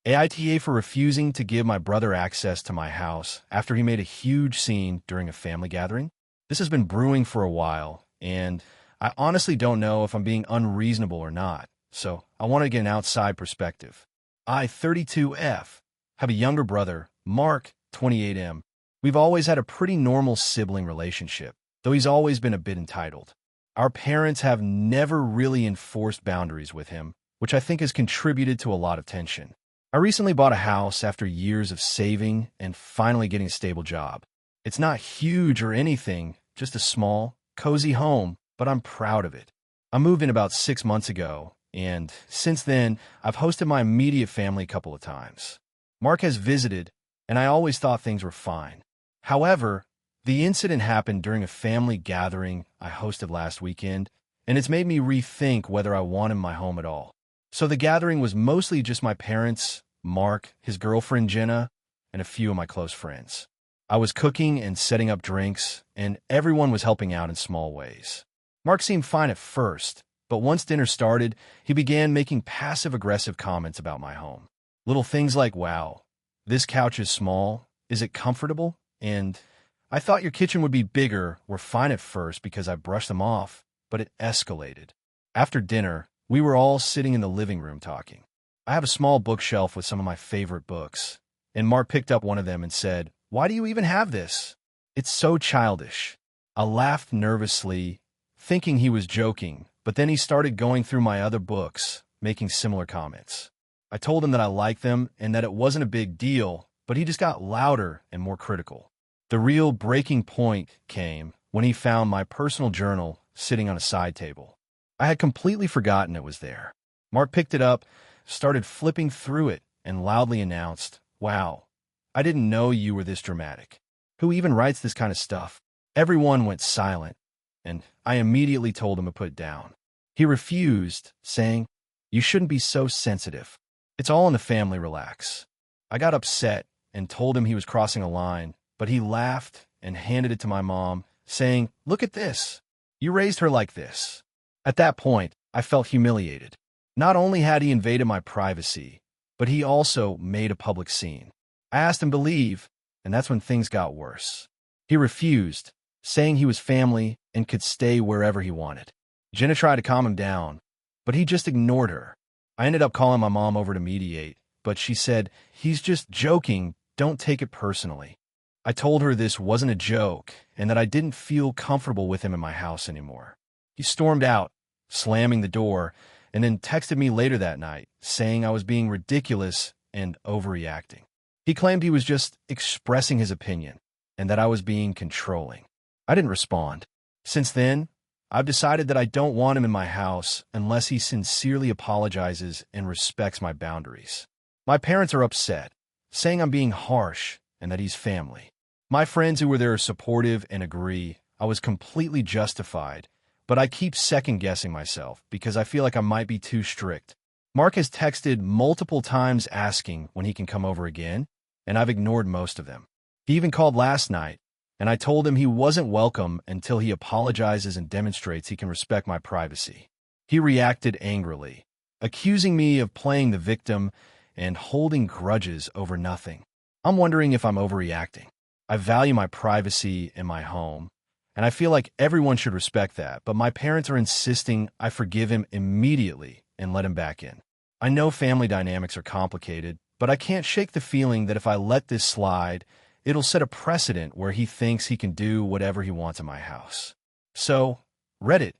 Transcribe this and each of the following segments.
AITA for refusing to give my brother access to my house after he made a huge scene during a family gathering. This has been brewing for a while, and I honestly don't know if I'm being unreasonable or not, so I want to get an outside perspective. I, 32F, have a younger brother, Mark, 28M. We've always had a pretty normal sibling relationship, though he's always been a bit entitled. Our parents have never really enforced boundaries with him, which I think has contributed to a lot of tension. I recently bought a house after years of saving and finally getting a stable job. It's not huge or anything, just a small, cozy home, but I'm proud of it. I moved in about 6 months ago, and since then, I've hosted my immediate family a couple of times. Mark has visited, and I always thought things were fine. However, the incident happened during a family gathering I hosted last weekend, and it's made me rethink whether I want him in my home at all. So the gathering was mostly just my parents, Mark, his girlfriend Jenna, and a few of my close friends. I was cooking and setting up drinks, and everyone was helping out in small ways. Mark seemed fine at first, but once dinner started, he began making passive-aggressive comments about my home. Little things like, "Wow, this couch is small. Is it comfortable?" And "I thought your kitchen would be bigger," were fine at first because I brushed them off, but it escalated. After dinner, we were all sitting in the living room talking. I have a small bookshelf with some of my favorite books, and Mark picked up one of them and said, "Why do you even have this? It's so childish." I laughed nervously, thinking he was joking, but then he started going through my other books, making similar comments. I told him that I liked them and that it wasn't a big deal, but he just got louder and more critical. The real breaking point came when he found my personal journal sitting on a side table. I had completely forgotten it was there. Mark picked it up, started flipping through it, and loudly announced, "Wow, I didn't know you were this dramatic. Who even writes this kind of stuff?" Everyone went silent, and I immediately told him to put it down. He refused, saying, "You shouldn't be so sensitive. It's all in the family, relax." I got upset and told him he was crossing a line, but he laughed and handed it to my mom, saying, "Look at this. You raised her like this." At that point, I felt humiliated. Not only had he invaded my privacy, but he also made a public scene. I asked him to leave, and that's when things got worse. He refused, saying he was family and could stay wherever he wanted. Jenna tried to calm him down, but he just ignored her. I ended up calling my mom over to mediate, but she said, "He's just joking, don't take it personally." I told her this wasn't a joke and that I didn't feel comfortable with him in my house anymore. He stormed out, slamming the door, and then texted me later that night, saying I was being ridiculous and overreacting. He claimed he was just expressing his opinion and that I was being controlling. I didn't respond. Since then, I've decided that I don't want him in my house unless he sincerely apologizes and respects my boundaries. My parents are upset, saying I'm being harsh and that he's family. My friends who were there are supportive and agree I was completely justified, but I keep second-guessing myself because I feel like I might be too strict. Mark has texted multiple times asking when he can come over again, and I've ignored most of them. He even called last night, and I told him he wasn't welcome until he apologizes and demonstrates he can respect my privacy. He reacted angrily, accusing me of playing the victim and holding grudges over nothing. I'm wondering if I'm overreacting. I value my privacy in my home, and I feel like everyone should respect that, but my parents are insisting I forgive him immediately and let him back in. I know family dynamics are complicated, but I can't shake the feeling that if I let this slide, it'll set a precedent where he thinks he can do whatever he wants in my house. So, Reddit,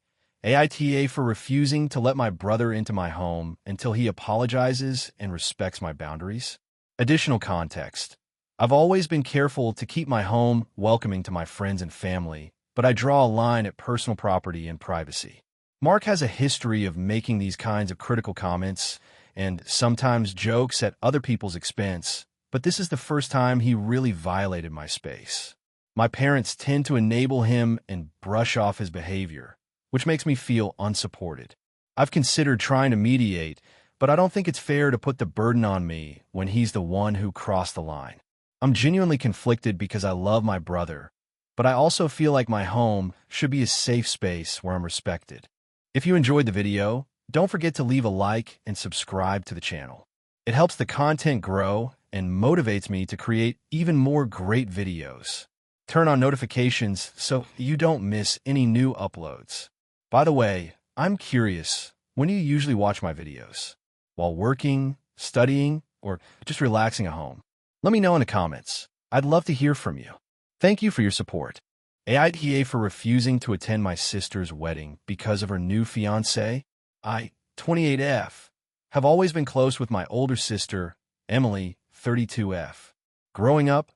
AITA for refusing to let my brother into my home until he apologizes and respects my boundaries. Additional context. I've always been careful to keep my home welcoming to my friends and family, but I draw a line at personal property and privacy. Mark has a history of making these kinds of critical comments and sometimes jokes at other people's expense, but this is the first time he really violated my space. My parents tend to enable him and brush off his behavior, which makes me feel unsupported. I've considered trying to mediate, but I don't think it's fair to put the burden on me when he's the one who crossed the line. I'm genuinely conflicted because I love my brother, but I also feel like my home should be a safe space where I'm respected. If you enjoyed the video, don't forget to leave a like and subscribe to the channel. It helps the content grow and motivates me to create even more great videos. Turn on notifications so you don't miss any new uploads. By the way, I'm curious, when do you usually watch my videos? While working, studying, or just relaxing at home? Let me know in the comments. I'd love to hear from you. Thank you for your support. AITA for refusing to attend my sister's wedding because of her new fiancé. I, 28F, have always been close with my older sister, Emily, 32F. Growing up,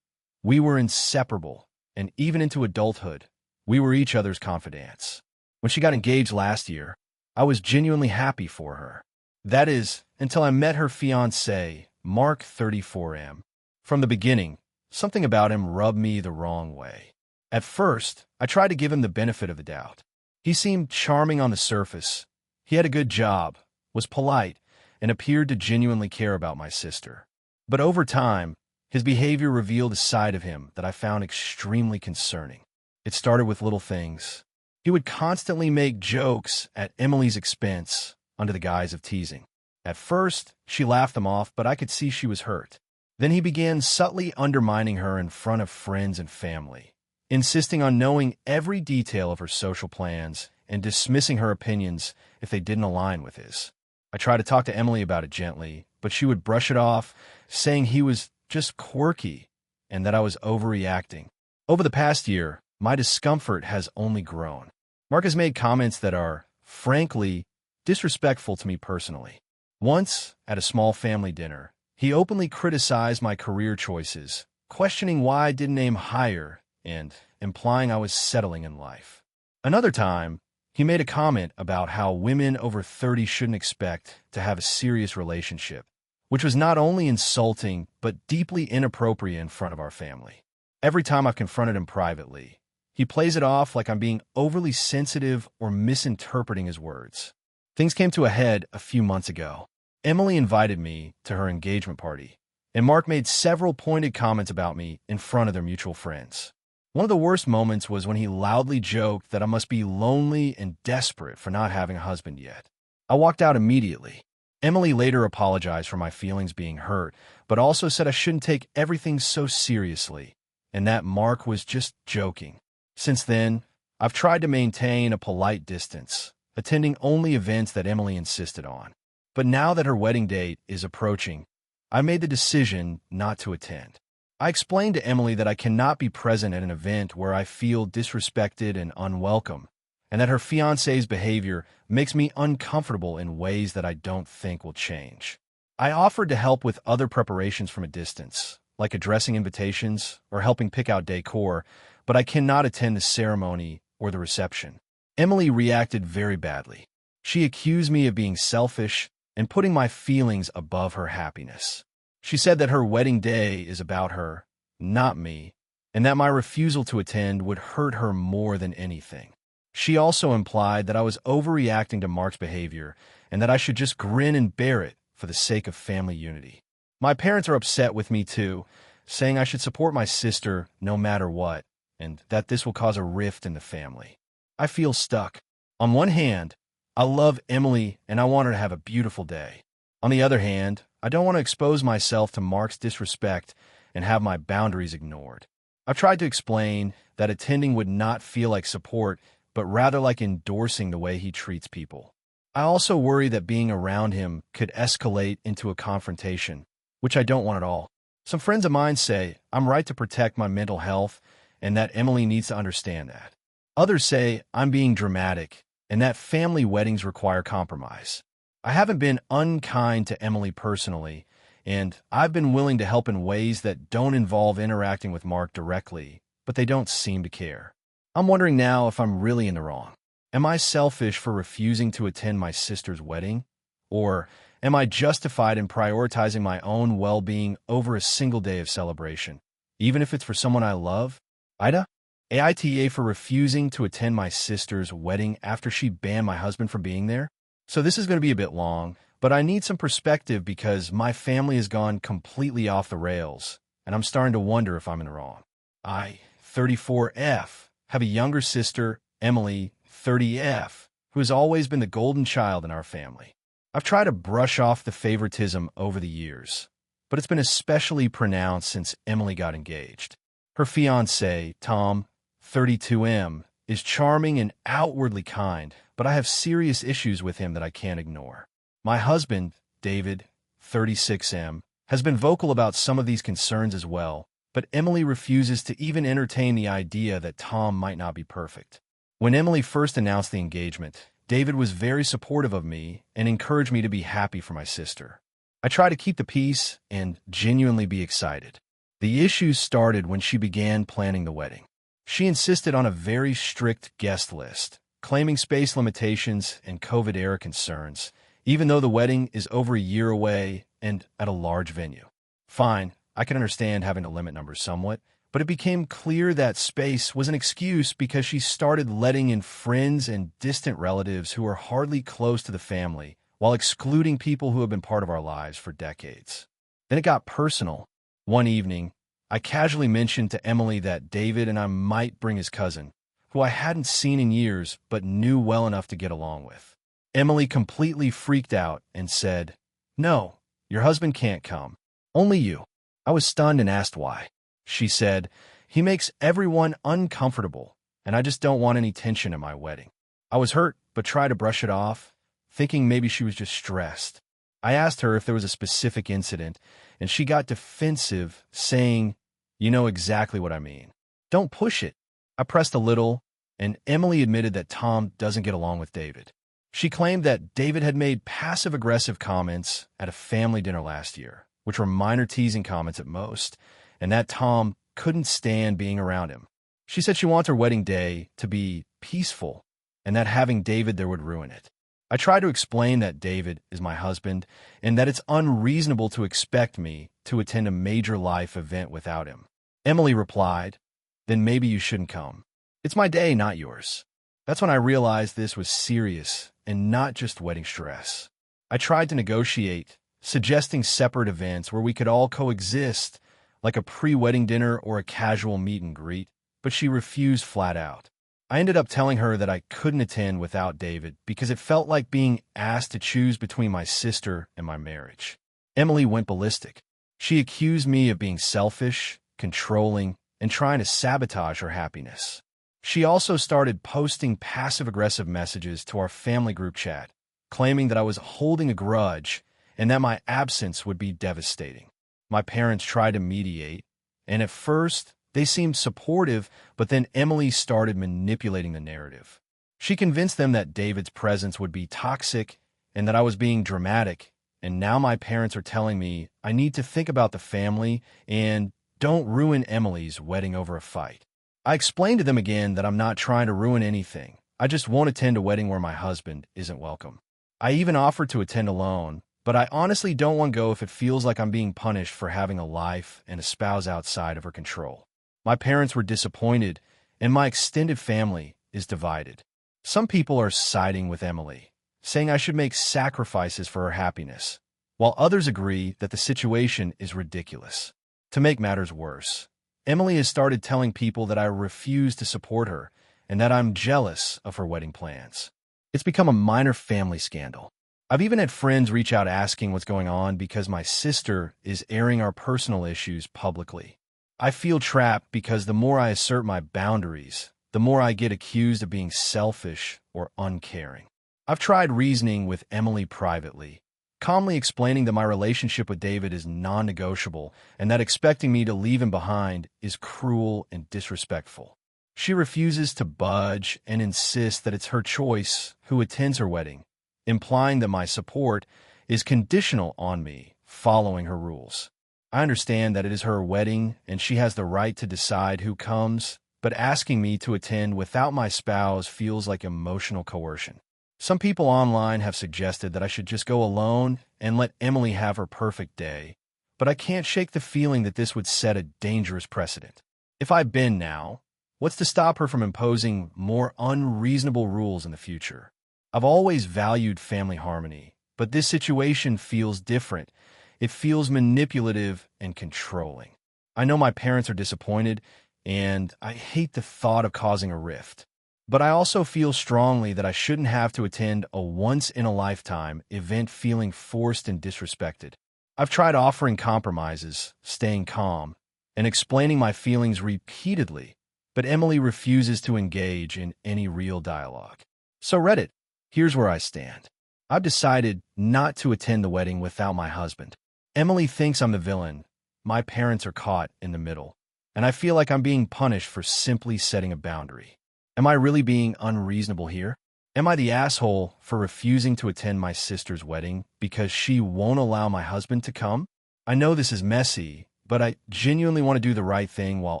we were inseparable, and even into adulthood, we were each other's confidants. When she got engaged last year, I was genuinely happy for her. That is, until I met her fiancé, Mark, 34M. From the beginning, something about him rubbed me the wrong way. At first, I tried to give him the benefit of the doubt. He seemed charming on the surface. He had a good job, was polite, and appeared to genuinely care about my sister. But over time, his behavior revealed a side of him that I found extremely concerning. It started with little things. He would constantly make jokes at Emily's expense under the guise of teasing. At first, she laughed them off, but I could see she was hurt. Then he began subtly undermining her in front of friends and family, insisting on knowing every detail of her social plans and dismissing her opinions if they didn't align with his. I tried to talk to Emily about it gently, but she would brush it off, saying he was just quirky and that I was overreacting. Over the past year, my discomfort has only grown. Mark has made comments that are, frankly, disrespectful to me personally. Once, at a small family dinner, he openly criticized my career choices, questioning why I didn't aim higher and implying I was settling in life. Another time, he made a comment about how women over 30 shouldn't expect to have a serious relationship, which was not only insulting but deeply inappropriate in front of our family. Every time I've confronted him privately, he plays it off like I'm being overly sensitive or misinterpreting his words. Things came to a head a few months ago. Emily invited me to her engagement party, and Mark made several pointed comments about me in front of their mutual friends. One of the worst moments was when he loudly joked that I must be lonely and desperate for not having a husband yet. I walked out immediately. Emily later apologized for my feelings being hurt, but also said I shouldn't take everything so seriously, and that Mark was just joking. Since then, I've tried to maintain a polite distance, attending only events that Emily insisted on. But now that her wedding date is approaching, I made the decision not to attend. I explained to Emily that I cannot be present at an event where I feel disrespected and unwelcome, and that her fiancé's behavior makes me uncomfortable in ways that I don't think will change. I offered to help with other preparations from a distance, like addressing invitations or helping pick out decor, but I cannot attend the ceremony or the reception. Emily reacted very badly. She accused me of being selfish and putting my feelings above her happiness. She said that her wedding day is about her, not me, and that my refusal to attend would hurt her more than anything. She also implied that I was overreacting to Mark's behavior and that I should just grin and bear it for the sake of family unity. My parents are upset with me too, saying I should support my sister no matter what, and that this will cause a rift in the family. I feel stuck. On one hand, I love Emily and I want her to have a beautiful day. On the other hand, I don't want to expose myself to Mark's disrespect and have my boundaries ignored. I've tried to explain that attending would not feel like support, but rather like endorsing the way he treats people. I also worry that being around him could escalate into a confrontation, which I don't want at all. Some friends of mine say I'm right to protect my mental health and that Emily needs to understand that. Others say I'm being dramatic and that family weddings require compromise. I haven't been unkind to Emily personally, and I've been willing to help in ways that don't involve interacting with Mark directly, but they don't seem to care. I'm wondering now if I'm really in the wrong. Am I selfish for refusing to attend my sister's wedding? Or am I justified in prioritizing my own well-being over a single day of celebration, even if it's for someone I love? AITA? AITA for refusing to attend my sister's wedding after she banned my husband from being there? So this is going to be a bit long, but I need some perspective because my family has gone completely off the rails, and I'm starting to wonder if I'm in the wrong. I, 34F, have a younger sister, Emily, 30F, who has always been the golden child in our family. I've tried to brush off the favoritism over the years, but it's been especially pronounced since Emily got engaged. Her fiancé, Tom, 32M, is charming and outwardly kind, but I have serious issues with him that I can't ignore. My husband, David, 36M, has been vocal about some of these concerns as well, but Emily refuses to even entertain the idea that Tom might not be perfect. When Emily first announced the engagement, David was very supportive of me and encouraged me to be happy for my sister. I try to keep the peace and genuinely be excited. The issues started when she began planning the wedding. She insisted on a very strict guest list, claiming space limitations and COVID-era concerns, even though the wedding is over a year away and at a large venue. Fine, I can understand having to limit numbers somewhat, but it became clear that space was an excuse because she started letting in friends and distant relatives who are hardly close to the family, while excluding people who have been part of our lives for decades. Then it got personal. One evening, I casually mentioned to Emily that David and I might bring his cousin, who I hadn't seen in years but knew well enough to get along with. Emily completely freaked out and said, "No, your husband can't come. Only you." I was stunned and asked why. She said, "He makes everyone uncomfortable, and I just don't want any tension at my wedding." I was hurt, but tried to brush it off, thinking maybe she was just stressed. I asked her if there was a specific incident, and she got defensive, saying, "You know exactly what I mean. Don't push it." I pressed a little, and Emily admitted that Tom doesn't get along with David. She claimed that David had made passive-aggressive comments at a family dinner last year, which were minor teasing comments at most, and that Tom couldn't stand being around him. She said she wants her wedding day to be peaceful, and that having David there would ruin it. I tried to explain that David is my husband and that it's unreasonable to expect me to attend a major life event without him. Emily replied, "Then maybe you shouldn't come. It's my day, not yours." That's when I realized this was serious and not just wedding stress. I tried to negotiate, suggesting separate events where we could all coexist, like a pre-wedding dinner or a casual meet and greet, but she refused flat out. I ended up telling her that I couldn't attend without David because it felt like being asked to choose between my sister and my marriage. Emily went ballistic. She accused me of being selfish, controlling, and trying to sabotage her happiness. She also started posting passive-aggressive messages to our family group chat, claiming that I was holding a grudge and that my absence would be devastating. My parents tried to mediate, and at first, they seemed supportive, but then Emily started manipulating the narrative. She convinced them that David's presence would be toxic and that I was being dramatic, and now my parents are telling me I need to think about the family and don't ruin Emily's wedding over a fight. I explained to them again that I'm not trying to ruin anything. I just won't attend a wedding where my husband isn't welcome. I even offered to attend alone, but I honestly don't want to go if it feels like I'm being punished for having a life and a spouse outside of her control. My parents were disappointed, and my extended family is divided. Some people are siding with Emily, saying I should make sacrifices for her happiness, while others agree that the situation is ridiculous. To make matters worse, Emily has started telling people that I refuse to support her and that I'm jealous of her wedding plans. It's become a minor family scandal. I've even had friends reach out asking what's going on because my sister is airing our personal issues publicly. I feel trapped because the more I assert my boundaries, the more I get accused of being selfish or uncaring. I've tried reasoning with Emily privately, calmly explaining that my relationship with David is non-negotiable and that expecting me to leave him behind is cruel and disrespectful. She refuses to budge and insists that it's her choice who attends her wedding, implying that my support is conditional on me following her rules. I understand that it is her wedding and she has the right to decide who comes, but asking me to attend without my spouse feels like emotional coercion. Some people online have suggested that I should just go alone and let Emily have her perfect day, but I can't shake the feeling that this would set a dangerous precedent. If I bend now, what's to stop her from imposing more unreasonable rules in the future? I've always valued family harmony, but this situation feels different. It feels manipulative and controlling. I know my parents are disappointed, and I hate the thought of causing a rift. But I also feel strongly that I shouldn't have to attend a once-in-a-lifetime event feeling forced and disrespected. I've tried offering compromises, staying calm, and explaining my feelings repeatedly, but Emily refuses to engage in any real dialogue. So Reddit, here's where I stand. I've decided not to attend the wedding without my husband. Emily thinks I'm the villain. My parents are caught in the middle, and I feel like I'm being punished for simply setting a boundary. Am I really being unreasonable here? Am I the asshole for refusing to attend my sister's wedding because she won't allow my husband to come? I know this is messy, but I genuinely want to do the right thing while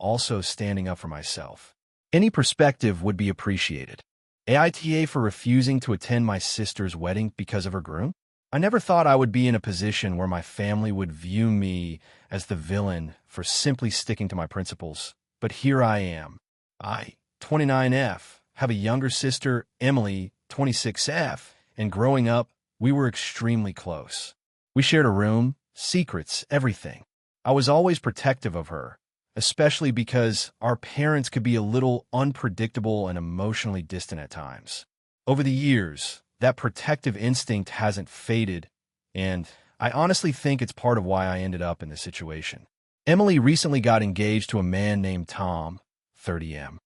also standing up for myself. Any perspective would be appreciated. AITA for refusing to attend my sister's wedding because of her groom? I never thought I would be in a position where my family would view me as the villain for simply sticking to my principles, but here I am. 29F, have a younger sister, Emily, 26F, and growing up, we were extremely close. We shared a room, secrets, everything. I was always protective of her, especially because our parents could be a little unpredictable and emotionally distant at times. Over the years, that protective instinct hasn't faded, and I honestly think it's part of why I ended up in this situation. Emily recently got engaged to a man named Tom, 30M.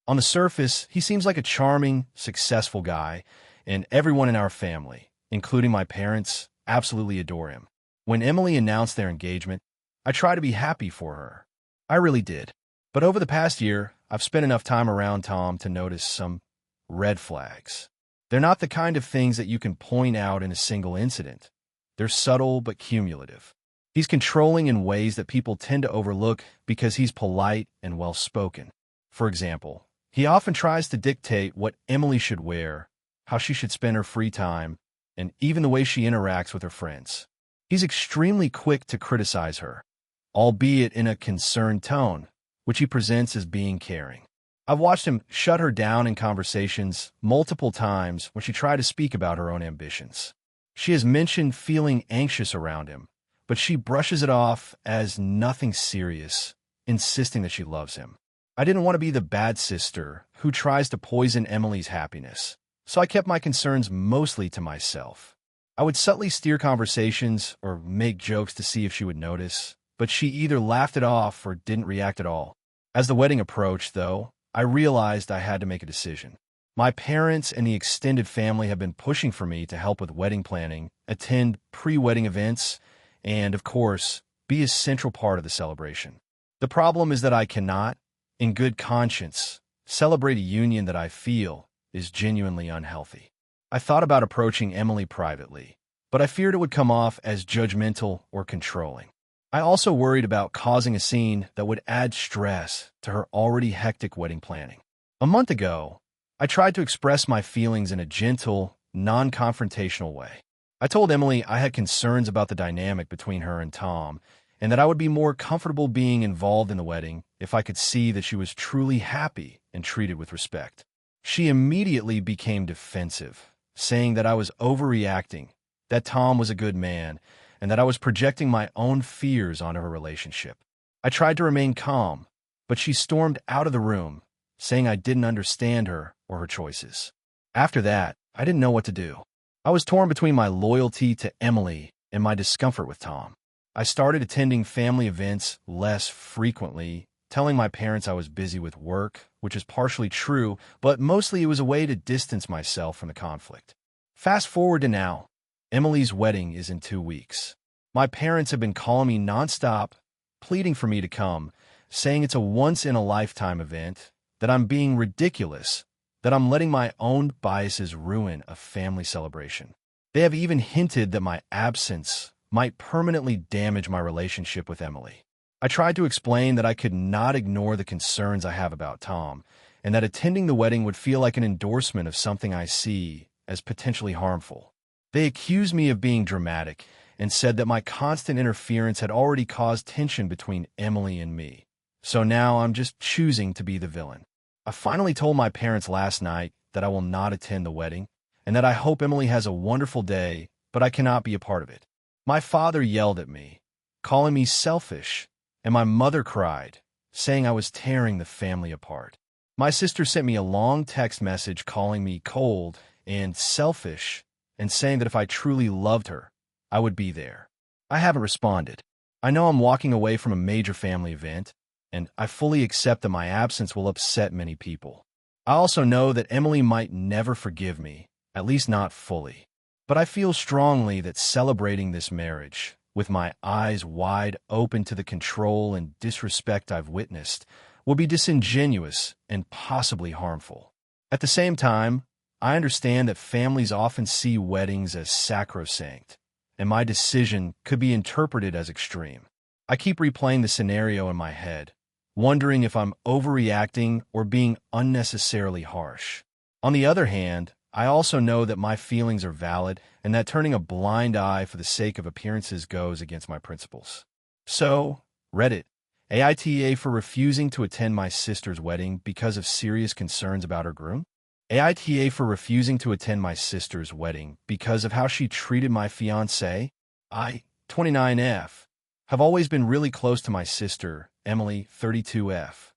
On the surface, he seems like a charming, successful guy, and everyone in our family, including my parents, absolutely adore him. When Emily announced their engagement, I tried to be happy for her. I really did. But over the past year, I've spent enough time around Tom to notice some red flags. They're not the kind of things that you can point out in a single incident. They're subtle but cumulative. He's controlling in ways that people tend to overlook because he's polite and well-spoken. For example, he often tries to dictate what Emily should wear, how she should spend her free time, and even the way she interacts with her friends. He's extremely quick to criticize her, albeit in a concerned tone, which he presents as being caring. I've watched him shut her down in conversations multiple times when she tried to speak about her own ambitions. She has mentioned feeling anxious around him, but she brushes it off as nothing serious, insisting that she loves him. I didn't want to be the bad sister who tries to poison Emily's happiness, so I kept my concerns mostly to myself. I would subtly steer conversations or make jokes to see if she would notice, but she either laughed it off or didn't react at all. As the wedding approached, though, I realized I had to make a decision. My parents and the extended family have been pushing for me to help with wedding planning, attend pre-wedding events, and, of course, be a central part of the celebration. The problem is that I cannot, in good conscience, celebrate a union that I feel is genuinely unhealthy. I thought about approaching Emily privately, but I feared it would come off as judgmental or controlling. I also worried about causing a scene that would add stress to her already hectic wedding planning. A month ago, I tried to express my feelings in a gentle, non-confrontational way. I told Emily I had concerns about the dynamic between her and Tom, and that I would be more comfortable being involved in the wedding if I could see that she was truly happy and treated with respect. She immediately became defensive, saying that I was overreacting, that Tom was a good man, and that I was projecting my own fears onto her relationship. I tried to remain calm, but she stormed out of the room, saying I didn't understand her or her choices. After that, I didn't know what to do. I was torn between my loyalty to Emily and my discomfort with Tom. I started attending family events less frequently, telling my parents I was busy with work, which is partially true, but mostly it was a way to distance myself from the conflict. Fast forward to now. Emily's wedding is in 2 weeks. My parents have been calling me nonstop, pleading for me to come, saying it's a once-in-a-lifetime event, that I'm being ridiculous, that I'm letting my own biases ruin a family celebration. They have even hinted that my absence might permanently damage my relationship with Emily. I tried to explain that I could not ignore the concerns I have about Tom, and that attending the wedding would feel like an endorsement of something I see as potentially harmful. They accused me of being dramatic and said that my constant interference had already caused tension between Emily and me. So now I'm just choosing to be the villain. I finally told my parents last night that I will not attend the wedding and that I hope Emily has a wonderful day, but I cannot be a part of it. My father yelled at me, calling me selfish, and my mother cried, saying I was tearing the family apart. My sister sent me a long text message calling me cold and selfish and saying that if I truly loved her, I would be there. I haven't responded. I know I'm walking away from a major family event, and I fully accept that my absence will upset many people. I also know that Emily might never forgive me, at least not fully. But I feel strongly that celebrating this marriage, with my eyes wide open to the control and disrespect I've witnessed, will be disingenuous and possibly harmful. At the same time, I understand that families often see weddings as sacrosanct, and my decision could be interpreted as extreme. I keep replaying the scenario in my head, wondering if I'm overreacting or being unnecessarily harsh. On the other hand, I also know that my feelings are valid and that turning a blind eye for the sake of appearances goes against my principles. So, Reddit, AITA for refusing to attend my sister's wedding because of serious concerns about her groom? AITA for refusing to attend my sister's wedding because of how she treated my fiancé? I, 29F, have always been really close to my sister, Emily, 32F.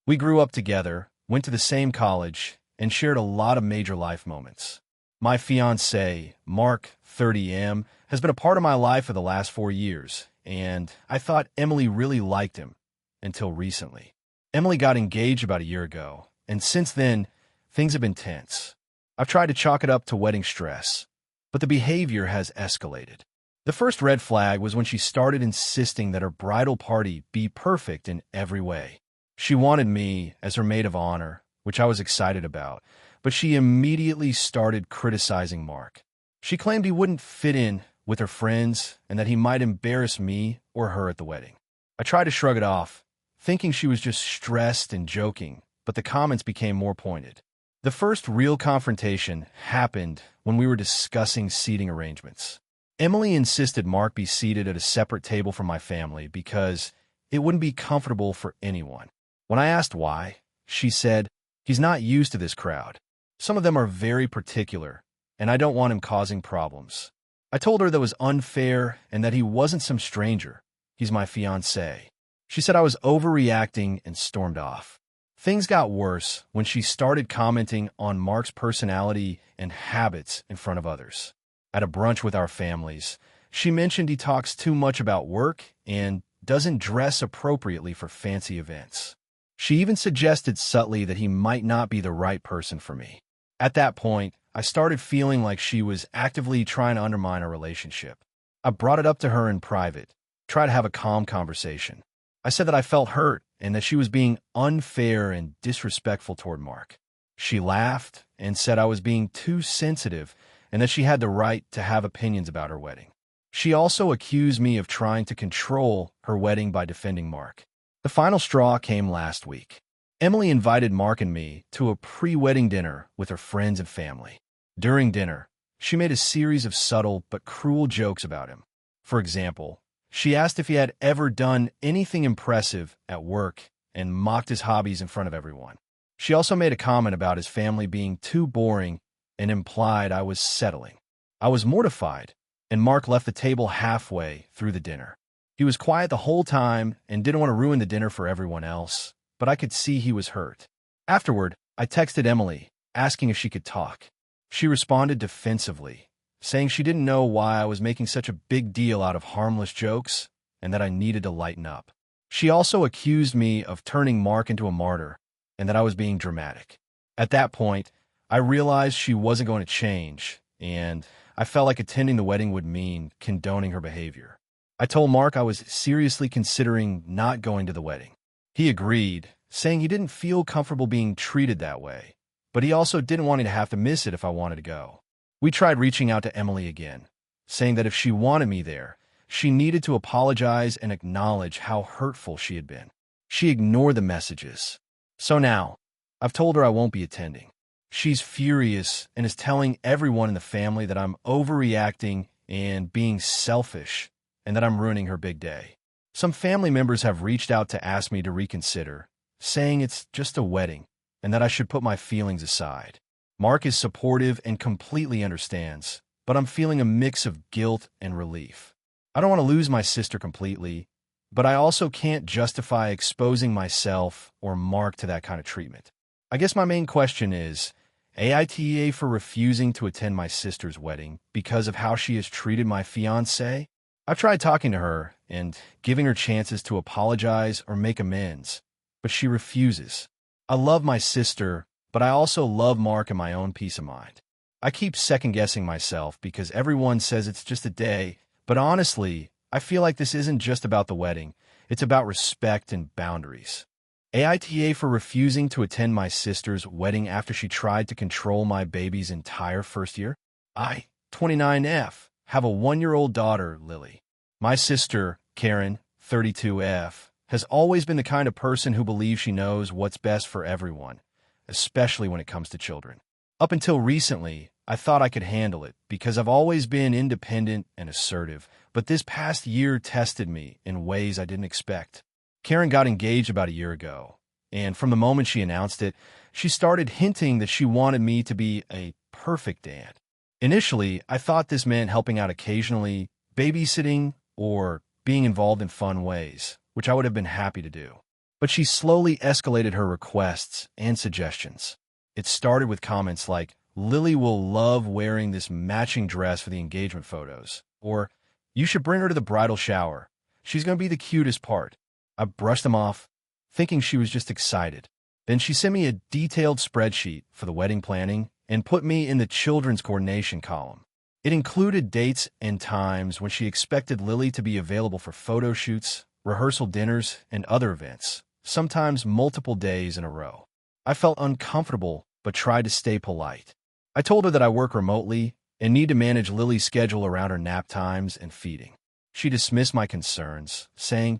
We grew up together, went to the same college, and shared a lot of major life moments. My fiancé, Mark, 30M, has been a part of my life for the last 4 years, and I thought Emily really liked him, until recently. Emily got engaged about a year ago, and since then, things have been tense. I've tried to chalk it up to wedding stress, but the behavior has escalated. The first red flag was when she started insisting that her bridal party be perfect in every way. She wanted me as her maid of honor, which I was excited about, but she immediately started criticizing Mark. She claimed he wouldn't fit in with her friends and that he might embarrass me or her at the wedding. I tried to shrug it off, thinking she was just stressed and joking, but the comments became more pointed. The first real confrontation happened when we were discussing seating arrangements. Emily insisted Mark be seated at a separate table from my family because it wouldn't be comfortable for anyone. When I asked why, she said, "He's not used to this crowd. Some of them are very particular, and I don't want him causing problems." I told her that was unfair and that he wasn't some stranger. He's my fiancé. She said I was overreacting and stormed off. Things got worse when she started commenting on Mark's personality and habits in front of others. At a brunch with our families, she mentioned he talks too much about work and doesn't dress appropriately for fancy events. She even suggested subtly that he might not be the right person for me. At that point, I started feeling like she was actively trying to undermine our relationship. I brought it up to her in private, tried to have a calm conversation. I said that I felt hurt and that she was being unfair and disrespectful toward Mark. She laughed and said I was being too sensitive and that she had the right to have opinions about her wedding. She also accused me of trying to control her wedding by defending Mark. The final straw came last week. Emily invited Mark and me to a pre-wedding dinner with her friends and family. During dinner, she made a series of subtle but cruel jokes about him. For example, she asked if he had ever done anything impressive at work and mocked his hobbies in front of everyone. She also made a comment about his family being too boring and implied I was settling. I was mortified, and Mark left the table halfway through the dinner. He was quiet the whole time and didn't want to ruin the dinner for everyone else, but I could see he was hurt. Afterward, I texted Emily, asking if she could talk. She responded defensively, saying she didn't know why I was making such a big deal out of harmless jokes and that I needed to lighten up. She also accused me of turning Mark into a martyr and that I was being dramatic. At that point, I realized she wasn't going to change, and I felt like attending the wedding would mean condoning her behavior. I told Mark I was seriously considering not going to the wedding. He agreed, saying he didn't feel comfortable being treated that way, but he also didn't want me to have to miss it if I wanted to go. We tried reaching out to Emily again, saying that if she wanted me there, she needed to apologize and acknowledge how hurtful she had been. She ignored the messages. So now, I've told her I won't be attending. She's furious and is telling everyone in the family that I'm overreacting and being selfish and that I'm ruining her big day. Some family members have reached out to ask me to reconsider, saying it's just a wedding and that I should put my feelings aside. Mark is supportive and completely understands, but I'm feeling a mix of guilt and relief. I don't want to lose my sister completely, but I also can't justify exposing myself or Mark to that kind of treatment. I guess my main question is, AITA for refusing to attend my sister's wedding because of how she has treated my fiancé? I've tried talking to her and giving her chances to apologize or make amends, but she refuses. I love my sister, but I also love Mark and my own peace of mind. I keep second-guessing myself because everyone says it's just a day, but honestly, I feel like this isn't just about the wedding. It's about respect and boundaries. AITA for refusing to attend my sister's wedding after she tried to control my baby's entire first year. I, 29F, have a 1-year-old daughter, Lily. My sister, Karen, 32F, has always been the kind of person who believes she knows what's best for everyone, especially when it comes to children. Up until recently, I thought I could handle it because I've always been independent and assertive, but this past year tested me in ways I didn't expect. Karen got engaged about a year ago, and from the moment she announced it, she started hinting that she wanted me to be a perfect dad. Initially, I thought this meant helping out occasionally, babysitting, or being involved in fun ways, which I would have been happy to do. But she slowly escalated her requests and suggestions. It started with comments like, "Lily will love wearing this matching dress for the engagement photos," or, "You should bring her to the bridal shower. She's going to be the cutest part." I brushed them off, thinking she was just excited. Then she sent me a detailed spreadsheet for the wedding planning and put me in the children's coordination column. It included dates and times when she expected Lily to be available for photo shoots, rehearsal dinners, and other events, sometimes multiple days in a row. I felt uncomfortable, but tried to stay polite. I told her that I work remotely and need to manage Lily's schedule around her nap times and feeding. She dismissed my concerns, saying,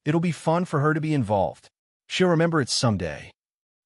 "It'll be fun for her to be involved. She'll remember it someday."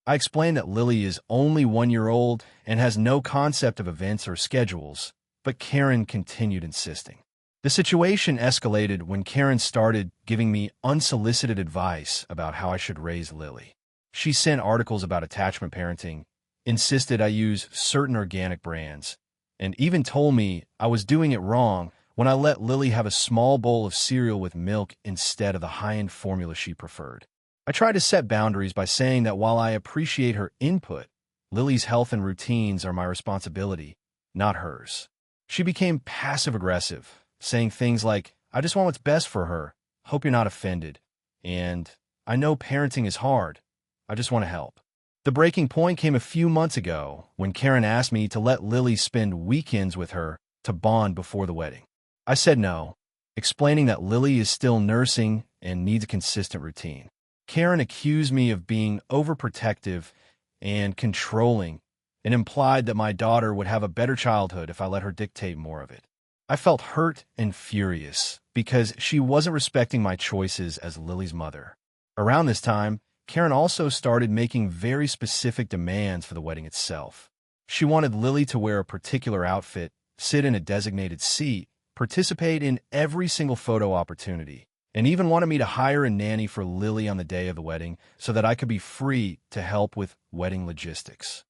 I explained that Lily is only 1 year old and has no concept of events or schedules, but Karen continued insisting. The situation escalated when Karen started giving me unsolicited advice about how I should raise Lily. She sent articles about attachment parenting, insisted I use certain organic brands, and even told me I was doing it wrong when I let Lily have a small bowl of cereal with milk instead of the high-end formula she preferred. I tried to set boundaries by saying that while I appreciate her input, Lily's health and routines are my responsibility, not hers. She became passive-aggressive, saying things like, "I just want what's best for her, hope you're not offended," and "I know parenting is hard, I just want to help." The breaking point came a few months ago when Karen asked me to let Lily spend weekends with her to bond before the wedding. I said no, explaining that Lily is still nursing and needs a consistent routine. Karen accused me of being overprotective and controlling and implied that my daughter would have a better childhood if I let her dictate more of it. I felt hurt and furious because she wasn't respecting my choices as Lily's mother. Around this time, Karen also started making very specific demands for the wedding itself. She wanted Lily to wear a particular outfit, sit in a designated seat, participate in every single photo opportunity, and even wanted me to hire a nanny for Lily on the day of the wedding so that I could be free to help with wedding logistics.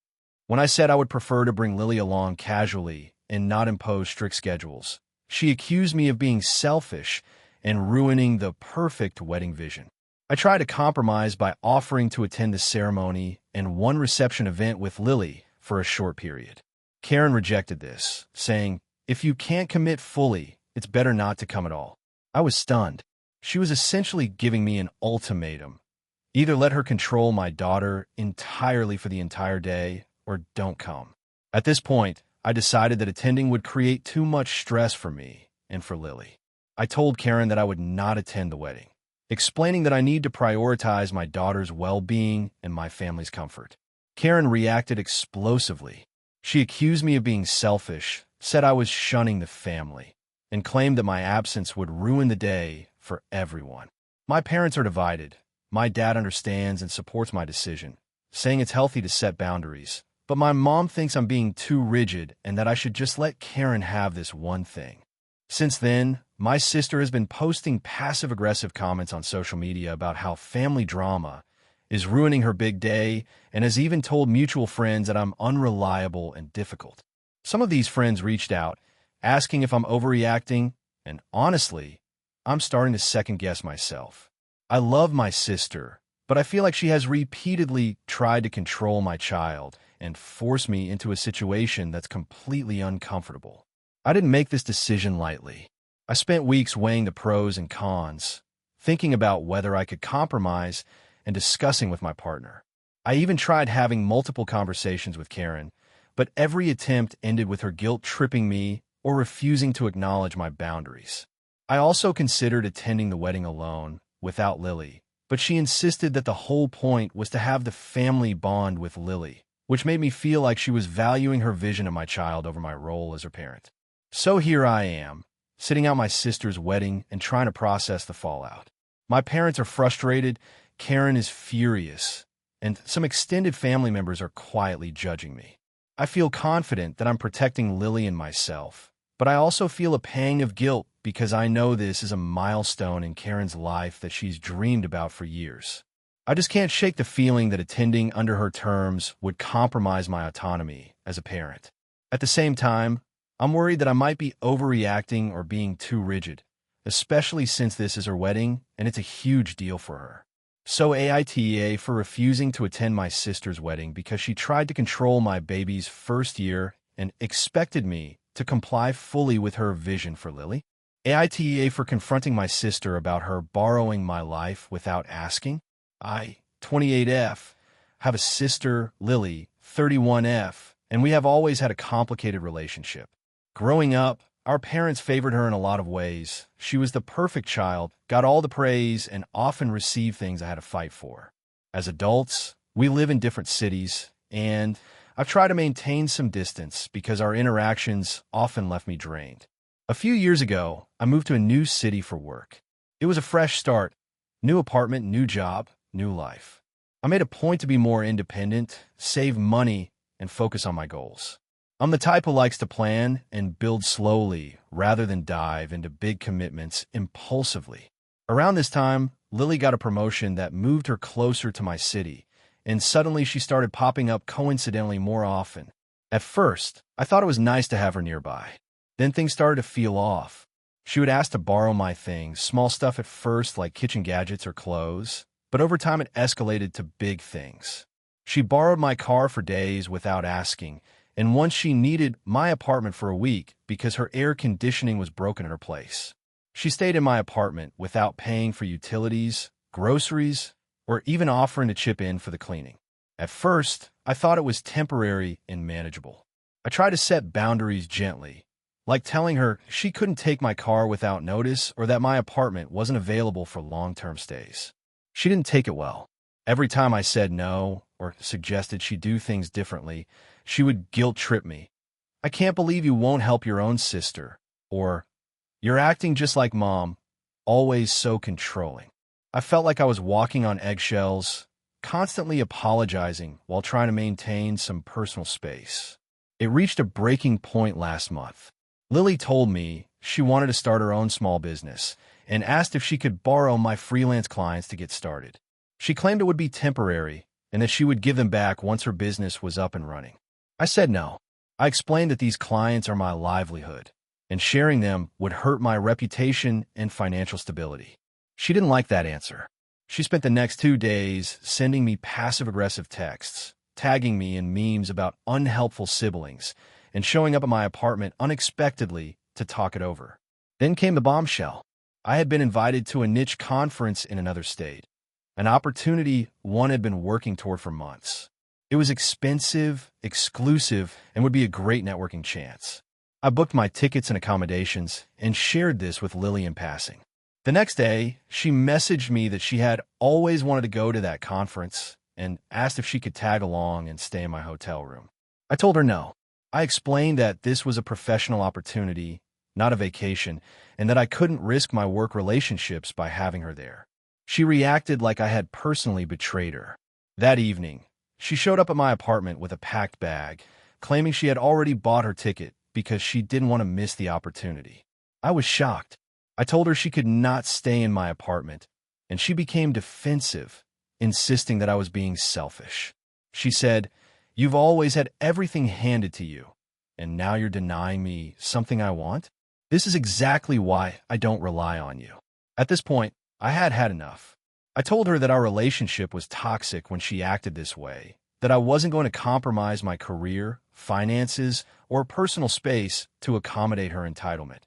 When I said I would prefer to bring Lily along casually and not impose strict schedules, she accused me of being selfish and ruining the perfect wedding vision. I tried to compromise by offering to attend the ceremony and one reception event with Lily for a short period. Karen rejected this, saying, "If you can't commit fully, it's better not to come at all." I was stunned. She was essentially giving me an ultimatum. Either let her control my daughter entirely for the entire day, or don't come. At this point, I decided that attending would create too much stress for me and for Lily. I told Karen that I would not attend the wedding, explaining that I need to prioritize my daughter's well-being and my family's comfort. Karen reacted explosively. She accused me of being selfish, said I was shunning the family, and claimed that my absence would ruin the day for everyone. My parents are divided. My dad understands and supports my decision, saying it's healthy to set boundaries. But my mom thinks I'm being too rigid and that I should just let Karen have this one thing. Since then, my sister has been posting passive-aggressive comments on social media about how family drama is ruining her big day and has even told mutual friends that I'm unreliable and difficult. Some of these friends reached out, asking if I'm overreacting, and honestly, I'm starting to second-guess myself. I love my sister, but I feel like she has repeatedly tried to control my child and force me into a situation that's completely uncomfortable. I didn't make this decision lightly. I spent weeks weighing the pros and cons, thinking about whether I could compromise and discussing with my partner. I even tried having multiple conversations with Karen, but every attempt ended with her guilt tripping me or refusing to acknowledge my boundaries. I also considered attending the wedding alone, without Lily, but she insisted that the whole point was to have the family bond with Lily, which made me feel like she was valuing her vision of my child over my role as her parent. So here I am, sitting out my sister's wedding and trying to process the fallout. My parents are frustrated, Karen is furious, and some extended family members are quietly judging me. I feel confident that I'm protecting Lily and myself, but I also feel a pang of guilt because I know this is a milestone in Karen's life that she's dreamed about for years. I just can't shake the feeling that attending under her terms would compromise my autonomy as a parent. At the same time, I'm worried that I might be overreacting or being too rigid, especially since this is her wedding and it's a huge deal for her. So AITA for refusing to attend my sister's wedding because she tried to control my baby's first year and expected me to comply fully with her vision for Lily. AITA for confronting my sister about her borrowing my life without asking. I, 28F, have a sister, Lily, 31F, and we have always had a complicated relationship. Growing up, our parents favored her in a lot of ways. She was the perfect child, got all the praise, and often received things I had to fight for. As adults, we live in different cities, and I've tried to maintain some distance because our interactions often left me drained. A few years ago, I moved to a new city for work. It was a fresh start, new apartment, new job, new life. I made a point to be more independent, save money, and focus on my goals. I'm the type who likes to plan and build slowly rather than dive into big commitments impulsively. Around this time, Lily got a promotion that moved her closer to my city, and suddenly she started popping up coincidentally more often. At first, I thought it was nice to have her nearby. Then things started to feel off. She would ask to borrow my things, small stuff at first like kitchen gadgets or clothes, but over time it escalated to big things. She borrowed my car for days without asking, and once she needed my apartment for a week because her air conditioning was broken in her place. She stayed in my apartment without paying for utilities, groceries, or even offering to chip in for the cleaning. At first, I thought it was temporary and manageable. I tried to set boundaries gently, like telling her she couldn't take my car without notice or that my apartment wasn't available for long-term stays. She didn't take it well. Every time I said no or suggested she do things differently, she would guilt-trip me. I can't believe you won't help your own sister, or you're acting just like mom, always so controlling. I felt like I was walking on eggshells, constantly apologizing while trying to maintain some personal space. It reached a breaking point last month. Lily told me she wanted to start her own small business and asked if she could borrow my freelance clients to get started. She claimed it would be temporary and that she would give them back once her business was up and running. I said no. I explained that these clients are my livelihood, and sharing them would hurt my reputation and financial stability. She didn't like that answer. She spent the next 2 days sending me passive-aggressive texts, tagging me in memes about unhelpful siblings, and showing up at my apartment unexpectedly to talk it over. Then came the bombshell. I had been invited to a niche conference in another state, an opportunity one had been working toward for months. It was expensive, exclusive, and would be a great networking chance. I booked my tickets and accommodations and shared this with Lily in passing. The next day, she messaged me that she had always wanted to go to that conference and asked if she could tag along and stay in my hotel room. I told her no. I explained that this was a professional opportunity, not a vacation, and that I couldn't risk my work relationships by having her there. She reacted like I had personally betrayed her. That evening, she showed up at my apartment with a packed bag, claiming she had already bought her ticket because she didn't want to miss the opportunity. I was shocked. I told her she could not stay in my apartment, and she became defensive, insisting that I was being selfish. She said, "You've always had everything handed to you, and now you're denying me something I want? This is exactly why I don't rely on you." At this point, I had had enough. I told her that our relationship was toxic when she acted this way, that I wasn't going to compromise my career, finances, or personal space to accommodate her entitlement,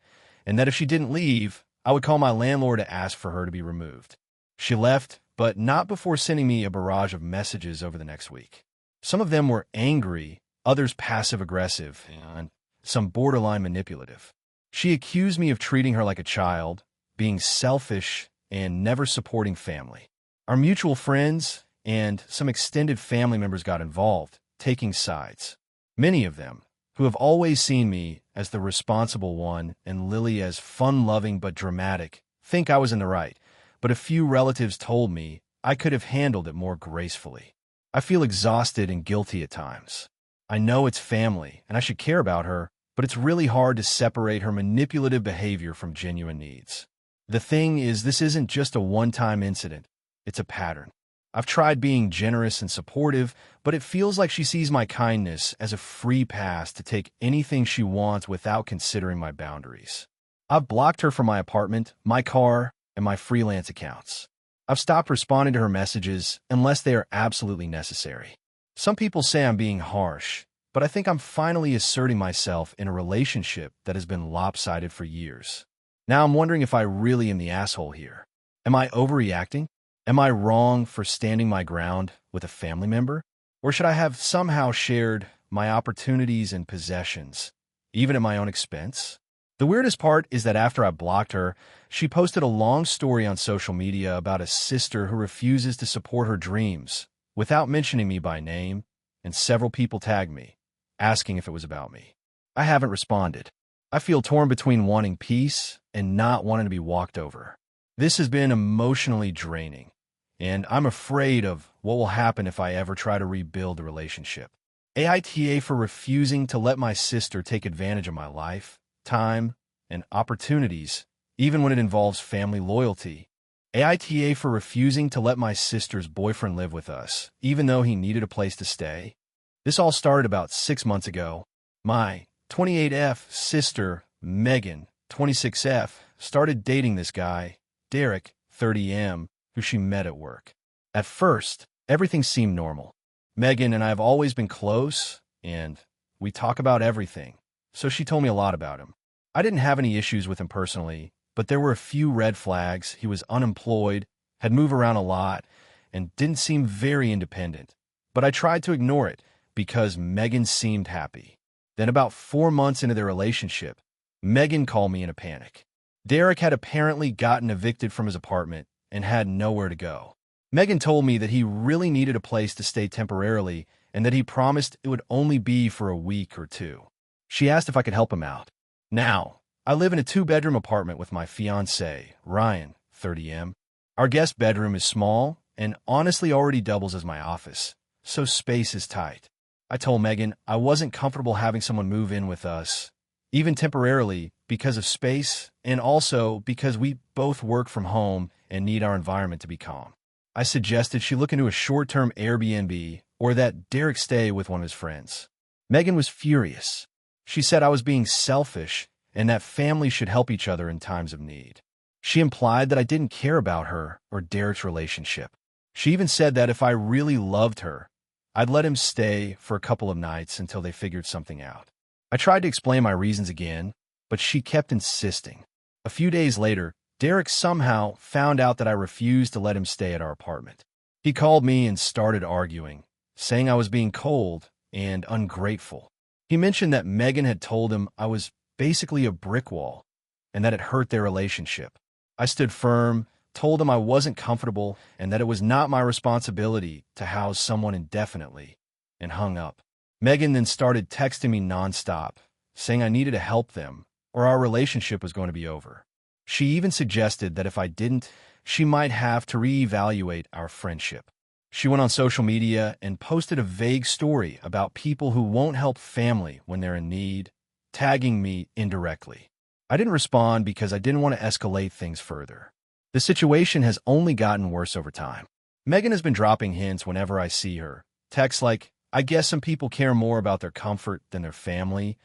and that if she didn't leave, I would call my landlord to ask for her to be removed. She left, but not before sending me a barrage of messages over the next week. Some of them were angry, others passive-aggressive, and some borderline manipulative. She accused me of treating her like a child, being selfish, and never supporting family. Our mutual friends and some extended family members got involved, taking sides. Many of them, who have always seen me as the responsible one and Lily as fun-loving but dramatic, think I was in the right, but a few relatives told me I could have handled it more gracefully. I feel exhausted and guilty at times. I know it's family, and I should care about her, but it's really hard to separate her manipulative behavior from genuine needs. The thing is, this isn't just a one-time incident. It's a pattern. I've tried being generous and supportive, but it feels like she sees my kindness as a free pass to take anything she wants without considering my boundaries. I've blocked her from my apartment, my car, and my freelance accounts. I've stopped responding to her messages unless they are absolutely necessary. Some people say I'm being harsh, but I think I'm finally asserting myself in a relationship that has been lopsided for years. Now I'm wondering if I really am the asshole here. Am I overreacting? Am I wrong for standing my ground with a family member? Or should I have somehow shared my opportunities and possessions, even at my own expense? The weirdest part is that after I blocked her, she posted a long story on social media about a sister who refuses to support her dreams, without mentioning me by name, and several people tagged me, asking if it was about me. I haven't responded. I feel torn between wanting peace and not wanting to be walked over. This has been emotionally draining, and I'm afraid of what will happen if I ever try to rebuild the relationship. AITA for refusing to let my sister take advantage of my life, time, and opportunities, even when it involves family loyalty. AITA for refusing to let my sister's boyfriend live with us, even though he needed a place to stay. This all started about 6 months ago. My 28F sister, Megan, 26F, started dating this guy, Derek, 30M, who she met at work. At first, everything seemed normal. Megan and I have always been close, and we talk about everything, so she told me a lot about him. I didn't have any issues with him personally, but there were a few red flags. He was unemployed, had moved around a lot, and didn't seem very independent. But I tried to ignore it because Megan seemed happy. Then about 4 months into their relationship, Megan called me in a panic. Derek had apparently gotten evicted from his apartment and had nowhere to go. Megan told me that he really needed a place to stay temporarily and that he promised it would only be for a week or two. She asked if I could help him out. Now, I live in a 2-bedroom apartment with my fiancé, Ryan, 30M. Our guest bedroom is small and honestly already doubles as my office, so space is tight. I told Megan I wasn't comfortable having someone move in with us, even temporarily, because of space and also because we both work from home and need our environment to be calm. I suggested she look into a short-term Airbnb or that Derek stay with one of his friends. Megan was furious. She said I was being selfish and that families should help each other in times of need. She implied that I didn't care about her or Derek's relationship. She even said that if I really loved her, I'd let him stay for a couple of nights until they figured something out. I tried to explain my reasons again, but she kept insisting. A few days later, Derek somehow found out that I refused to let him stay at our apartment. He called me and started arguing, saying I was being cold and ungrateful. He mentioned that Megan had told him I was basically a brick wall and that it hurt their relationship. I stood firm, told him I wasn't comfortable and that it was not my responsibility to house someone indefinitely, and hung up. Megan then started texting me nonstop, saying I needed to help them or our relationship was going to be over. She even suggested that if I didn't, she might have to reevaluate our friendship. She went on social media and posted a vague story about people who won't help family when they're in need, tagging me indirectly. I didn't respond because I didn't want to escalate things further. The situation has only gotten worse over time. Megan has been dropping hints whenever I see her. Texts like, I guess some people care more about their comfort than their family,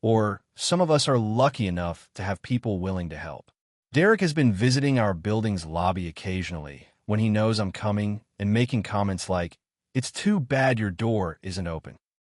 or some of us are lucky enough to have people willing to help. Derek has been visiting our building's lobby occasionally, when he knows I'm coming and making comments like, "It's too bad your door isn't open."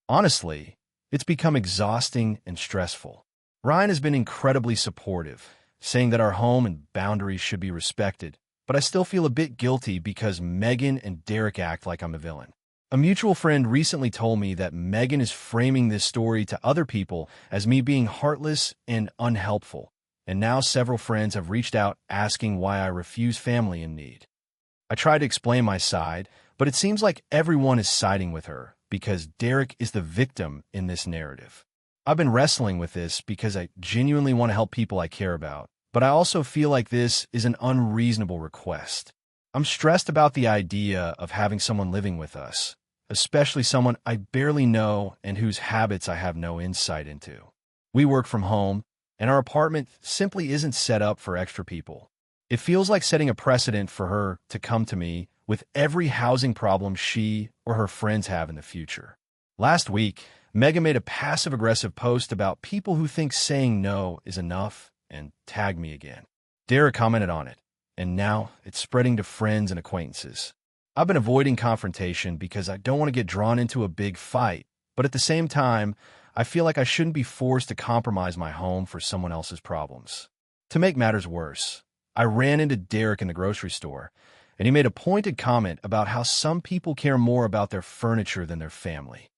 Honestly, it's become exhausting and stressful. Ryan has been incredibly supportive, saying that our home and boundaries should be respected, but I still feel a bit guilty because Megan and Derek act like I'm a villain. A mutual friend recently told me that Megan is framing this story to other people as me being heartless and unhelpful, and now several friends have reached out asking why I refuse family in need. I try to explain my side, but it seems like everyone is siding with her because Derek is the victim in this narrative. I've been wrestling with this because I genuinely want to help people I care about, but I also feel like this is an unreasonable request. I'm stressed about the idea of having someone living with us, especially someone I barely know and whose habits I have no insight into. We work from home, and our apartment simply isn't set up for extra people. It feels like setting a precedent for her to come to me with every housing problem she or her friends have in the future. Last week, Megan made a passive-aggressive post about people who think saying no is enough and tagged me again. Derek commented on it, and now it's spreading to friends and acquaintances. I've been avoiding confrontation because I don't want to get drawn into a big fight, but at the same time, I feel like I shouldn't be forced to compromise my home for someone else's problems. To make matters worse, I ran into Derek in the grocery store, and he made a pointed comment about how some people care more about their furniture than their family.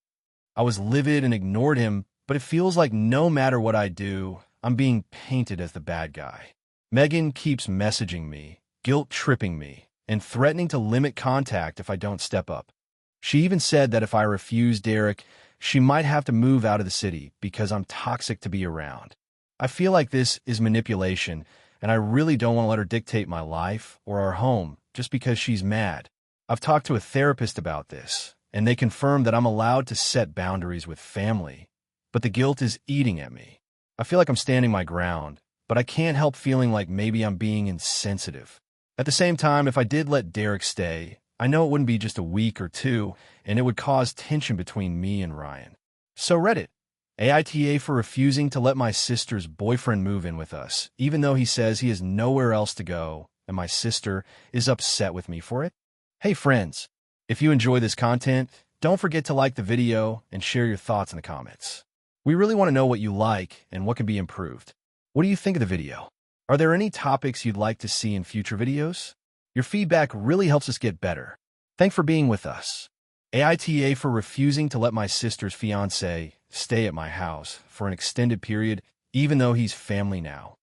I was livid and ignored him, but it feels like no matter what I do, I'm being painted as the bad guy. Megan keeps messaging me, guilt-tripping me, and threatening to limit contact if I don't step up. She even said that if I refuse Derek, she might have to move out of the city because I'm toxic to be around. I feel like this is manipulation, and I really don't want to let her dictate my life or our home just because she's mad. I've talked to a therapist about this, and they confirmed that I'm allowed to set boundaries with family, but the guilt is eating at me. I feel like I'm standing my ground, but I can't help feeling like maybe I'm being insensitive. At the same time, if I did let Derek stay, I know it wouldn't be just a week or two, and it would cause tension between me and Ryan. So Reddit, AITA for refusing to let my sister's boyfriend move in with us, even though he says he has nowhere else to go, and my sister is upset with me for it. Hey friends, if you enjoy this content, don't forget to like the video and share your thoughts in the comments. We really want to know what you like and what can be improved. What do you think of the video? Are there any topics you'd like to see in future videos? Your feedback really helps us get better. Thanks for being with us. AITA for refusing to let my sister's fiancé stay at my house for an extended period, even though he's family now.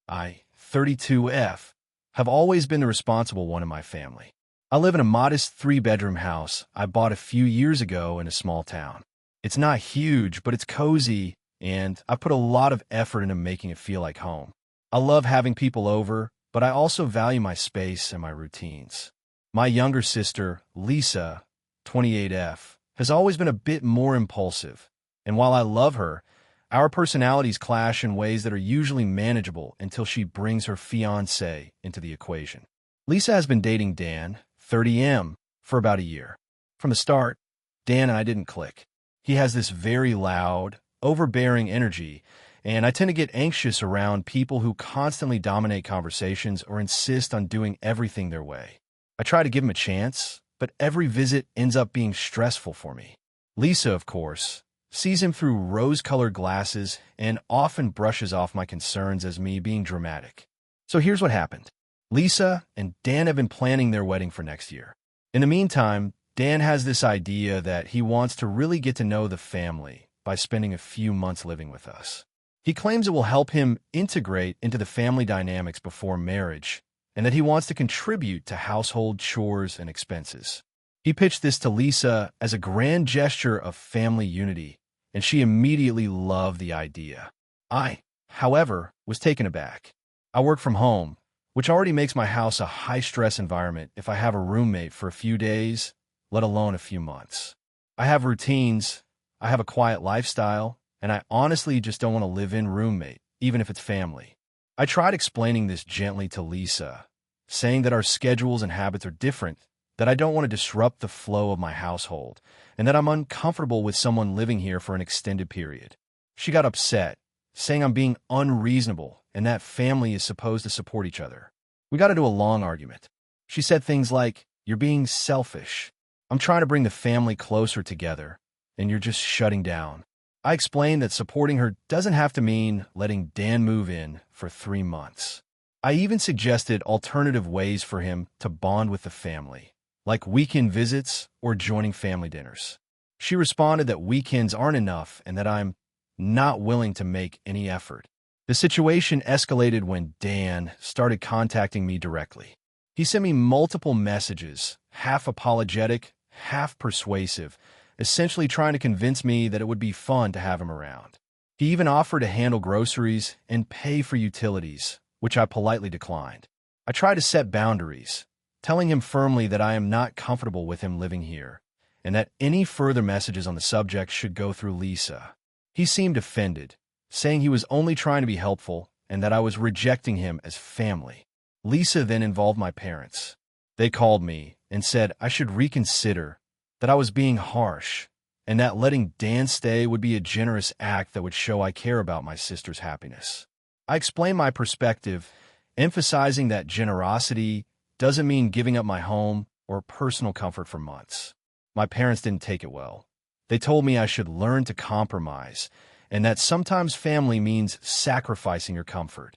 I, 32F, have always been the responsible one in my family. I live in a modest 3-bedroom house I bought a few years ago in a small town. It's not huge, but it's cozy, and I put a lot of effort into making it feel like home. I love having people over, but I also value my space and my routines. My younger sister, Lisa, 28F, has always been a bit more impulsive, and while I love her, our personalities clash in ways that are usually manageable until she brings her fiancé into the equation. Lisa has been dating Dan, 30M, for about a year. From the start, Dan and I didn't click. He has this very loud, overbearing energy, and I tend to get anxious around people who constantly dominate conversations or insist on doing everything their way. I try to give him a chance, but every visit ends up being stressful for me. Lisa, of course, sees him through rose-colored glasses and often brushes off my concerns as me being dramatic. So here's what happened. Lisa and Dan have been planning their wedding for next year. In the meantime, Dan has this idea that he wants to really get to know the family by spending a few months living with us. He claims it will help him integrate into the family dynamics before marriage, and that he wants to contribute to household chores and expenses. He pitched this to Lisa as a grand gesture of family unity, and she immediately loved the idea. I, however, was taken aback. I work from home, which already makes my house a high-stress environment if I have a roommate for a few days, let alone a few months. I have routines, I have a quiet lifestyle, and I honestly just don't want to live in roommate, even if it's family. I tried explaining this gently to Lisa, saying that our schedules and habits are different, that I don't want to disrupt the flow of my household, and that I'm uncomfortable with someone living here for an extended period. She got upset, saying I'm being unreasonable and that family is supposed to support each other. We got into a long argument. She said things like, "You're being selfish. I'm trying to bring the family closer together, and you're just shutting down." I explained that supporting her doesn't have to mean letting Dan move in for 3 months. I even suggested alternative ways for him to bond with the family, like weekend visits or joining family dinners. She responded that weekends aren't enough and that I'm not willing to make any effort. The situation escalated when Dan started contacting me directly. He sent me multiple messages, half apologetic, half persuasive, essentially trying to convince me that it would be fun to have him around. He even offered to handle groceries and pay for utilities, which I politely declined. I tried to set boundaries, telling him firmly that I am not comfortable with him living here, and that any further messages on the subject should go through Lisa. He seemed offended, saying he was only trying to be helpful and that I was rejecting him as family. Lisa then involved my parents. They called me and said I should reconsider, that I was being harsh, and that letting Dan stay would be a generous act that would show I care about my sister's happiness. I explained my perspective, emphasizing that generosity doesn't mean giving up my home or personal comfort for months. My parents didn't take it well. They told me I should learn to compromise, and that sometimes family means sacrificing your comfort.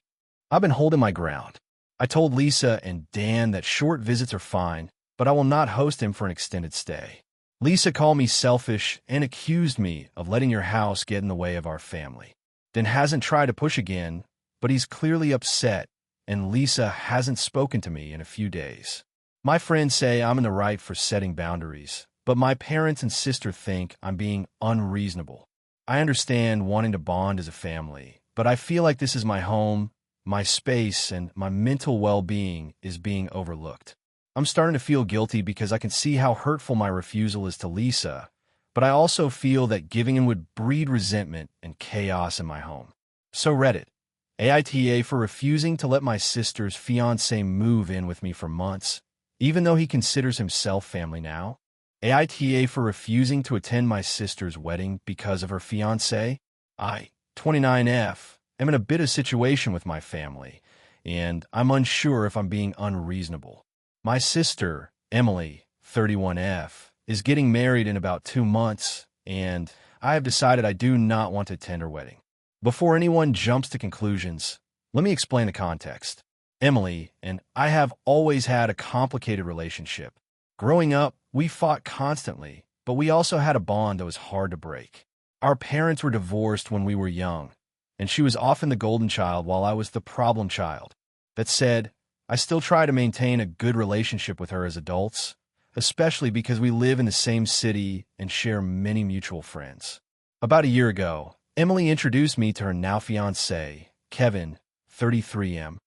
I've been holding my ground. I told Lisa and Dan that short visits are fine, but I will not host him for an extended stay. Lisa called me selfish and accused me of letting your house get in the way of our family. Dan hasn't tried to push again, but he's clearly upset, and Lisa hasn't spoken to me in a few days. My friends say I'm in the right for setting boundaries, but my parents and sister think I'm being unreasonable. I understand wanting to bond as a family, but I feel like this is my home, my space, and my mental well-being is being overlooked. I'm starting to feel guilty because I can see how hurtful my refusal is to Lisa, but I also feel that giving in would breed resentment and chaos in my home. So Reddit, AITA for refusing to let my sister's fiancé move in with me for months, even though he considers himself family now. AITA for refusing to attend my sister's wedding because of her fiancé. I, 29F, am in a bit of situation with my family, and I'm unsure if I'm being unreasonable. My sister, Emily, 31F, is getting married in about 2 months, and I have decided I do not want to attend her wedding. Before anyone jumps to conclusions, let me explain the context. Emily and I have always had a complicated relationship. Growing up, we fought constantly, but we also had a bond that was hard to break. Our parents were divorced when we were young, and she was often the golden child while I was the problem child. That said, I still try to maintain a good relationship with her as adults, especially because we live in the same city and share many mutual friends. About a year ago, Emily introduced me to her now fiancé, Kevin, 33M.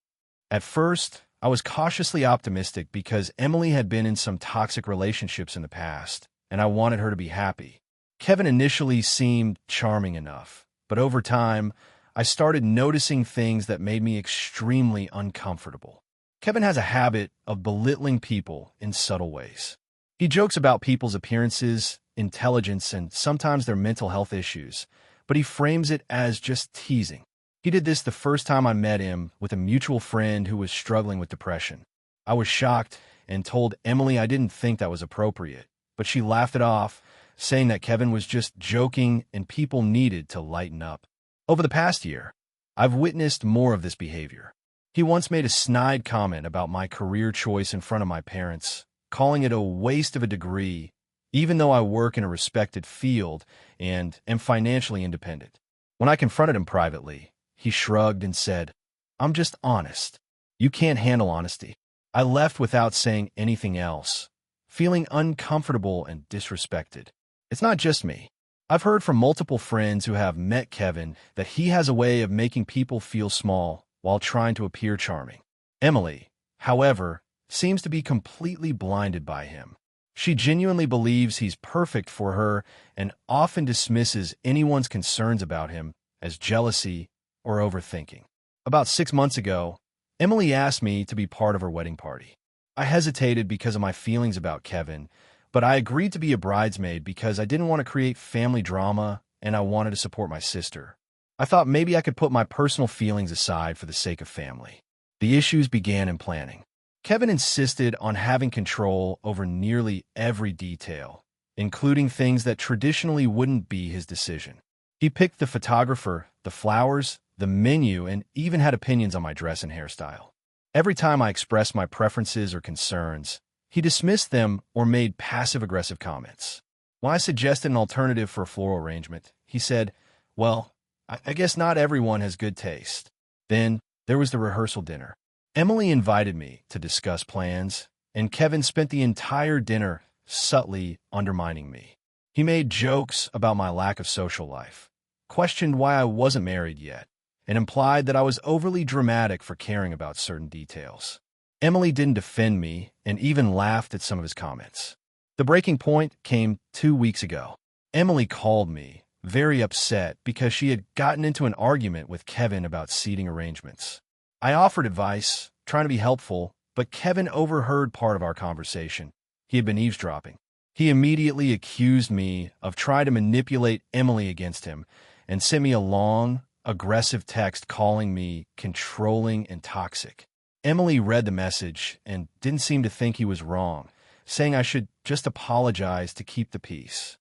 At first, I was cautiously optimistic because Emily had been in some toxic relationships in the past, and I wanted her to be happy. Kevin initially seemed charming enough, but over time, I started noticing things that made me extremely uncomfortable. Kevin has a habit of belittling people in subtle ways. He jokes about people's appearances, intelligence, and sometimes their mental health issues, but he frames it as just teasing. He did this the first time I met him with a mutual friend who was struggling with depression. I was shocked and told Emily I didn't think that was appropriate, but she laughed it off, saying that Kevin was just joking and people needed to lighten up. Over the past year, I've witnessed more of this behavior. He once made a snide comment about my career choice in front of my parents, calling it a waste of a degree, even though I work in a respected field and am financially independent. When I confronted him privately, he shrugged and said, "I'm just honest. You can't handle honesty." I left without saying anything else, feeling uncomfortable and disrespected. It's not just me. I've heard from multiple friends who have met Kevin that he has a way of making people feel small while trying to appear charming. Emily, however, seems to be completely blinded by him. She genuinely believes he's perfect for her and often dismisses anyone's concerns about him as jealousy or overthinking. About 6 months ago, Emily asked me to be part of her wedding party. I hesitated because of my feelings about Kevin, but I agreed to be a bridesmaid because I didn't want to create family drama and I wanted to support my sister. I thought maybe I could put my personal feelings aside for the sake of family. The issues began in planning. Kevin insisted on having control over nearly every detail, including things that traditionally wouldn't be his decision. He picked the photographer, the flowers, the menu, and even had opinions on my dress and hairstyle. Every time I expressed my preferences or concerns, he dismissed them or made passive-aggressive comments. When I suggested an alternative for a floral arrangement, he said, "Well, I guess not everyone has good taste." Then there was the rehearsal dinner. Emily invited me to discuss plans, and Kevin spent the entire dinner subtly undermining me. He made jokes about my lack of social life, questioned why I wasn't married yet, and implied that I was overly dramatic for caring about certain details. Emily didn't defend me and even laughed at some of his comments. The breaking point came 2 weeks ago. Emily called me, very upset because she had gotten into an argument with Kevin about seating arrangements. I offered advice, trying to be helpful, but Kevin overheard part of our conversation. He had been eavesdropping. He immediately accused me of trying to manipulate Emily against him and sent me a long, aggressive text calling me controlling and toxic. Emily read the message and didn't seem to think he was wrong, saying I should just apologize to keep the peace.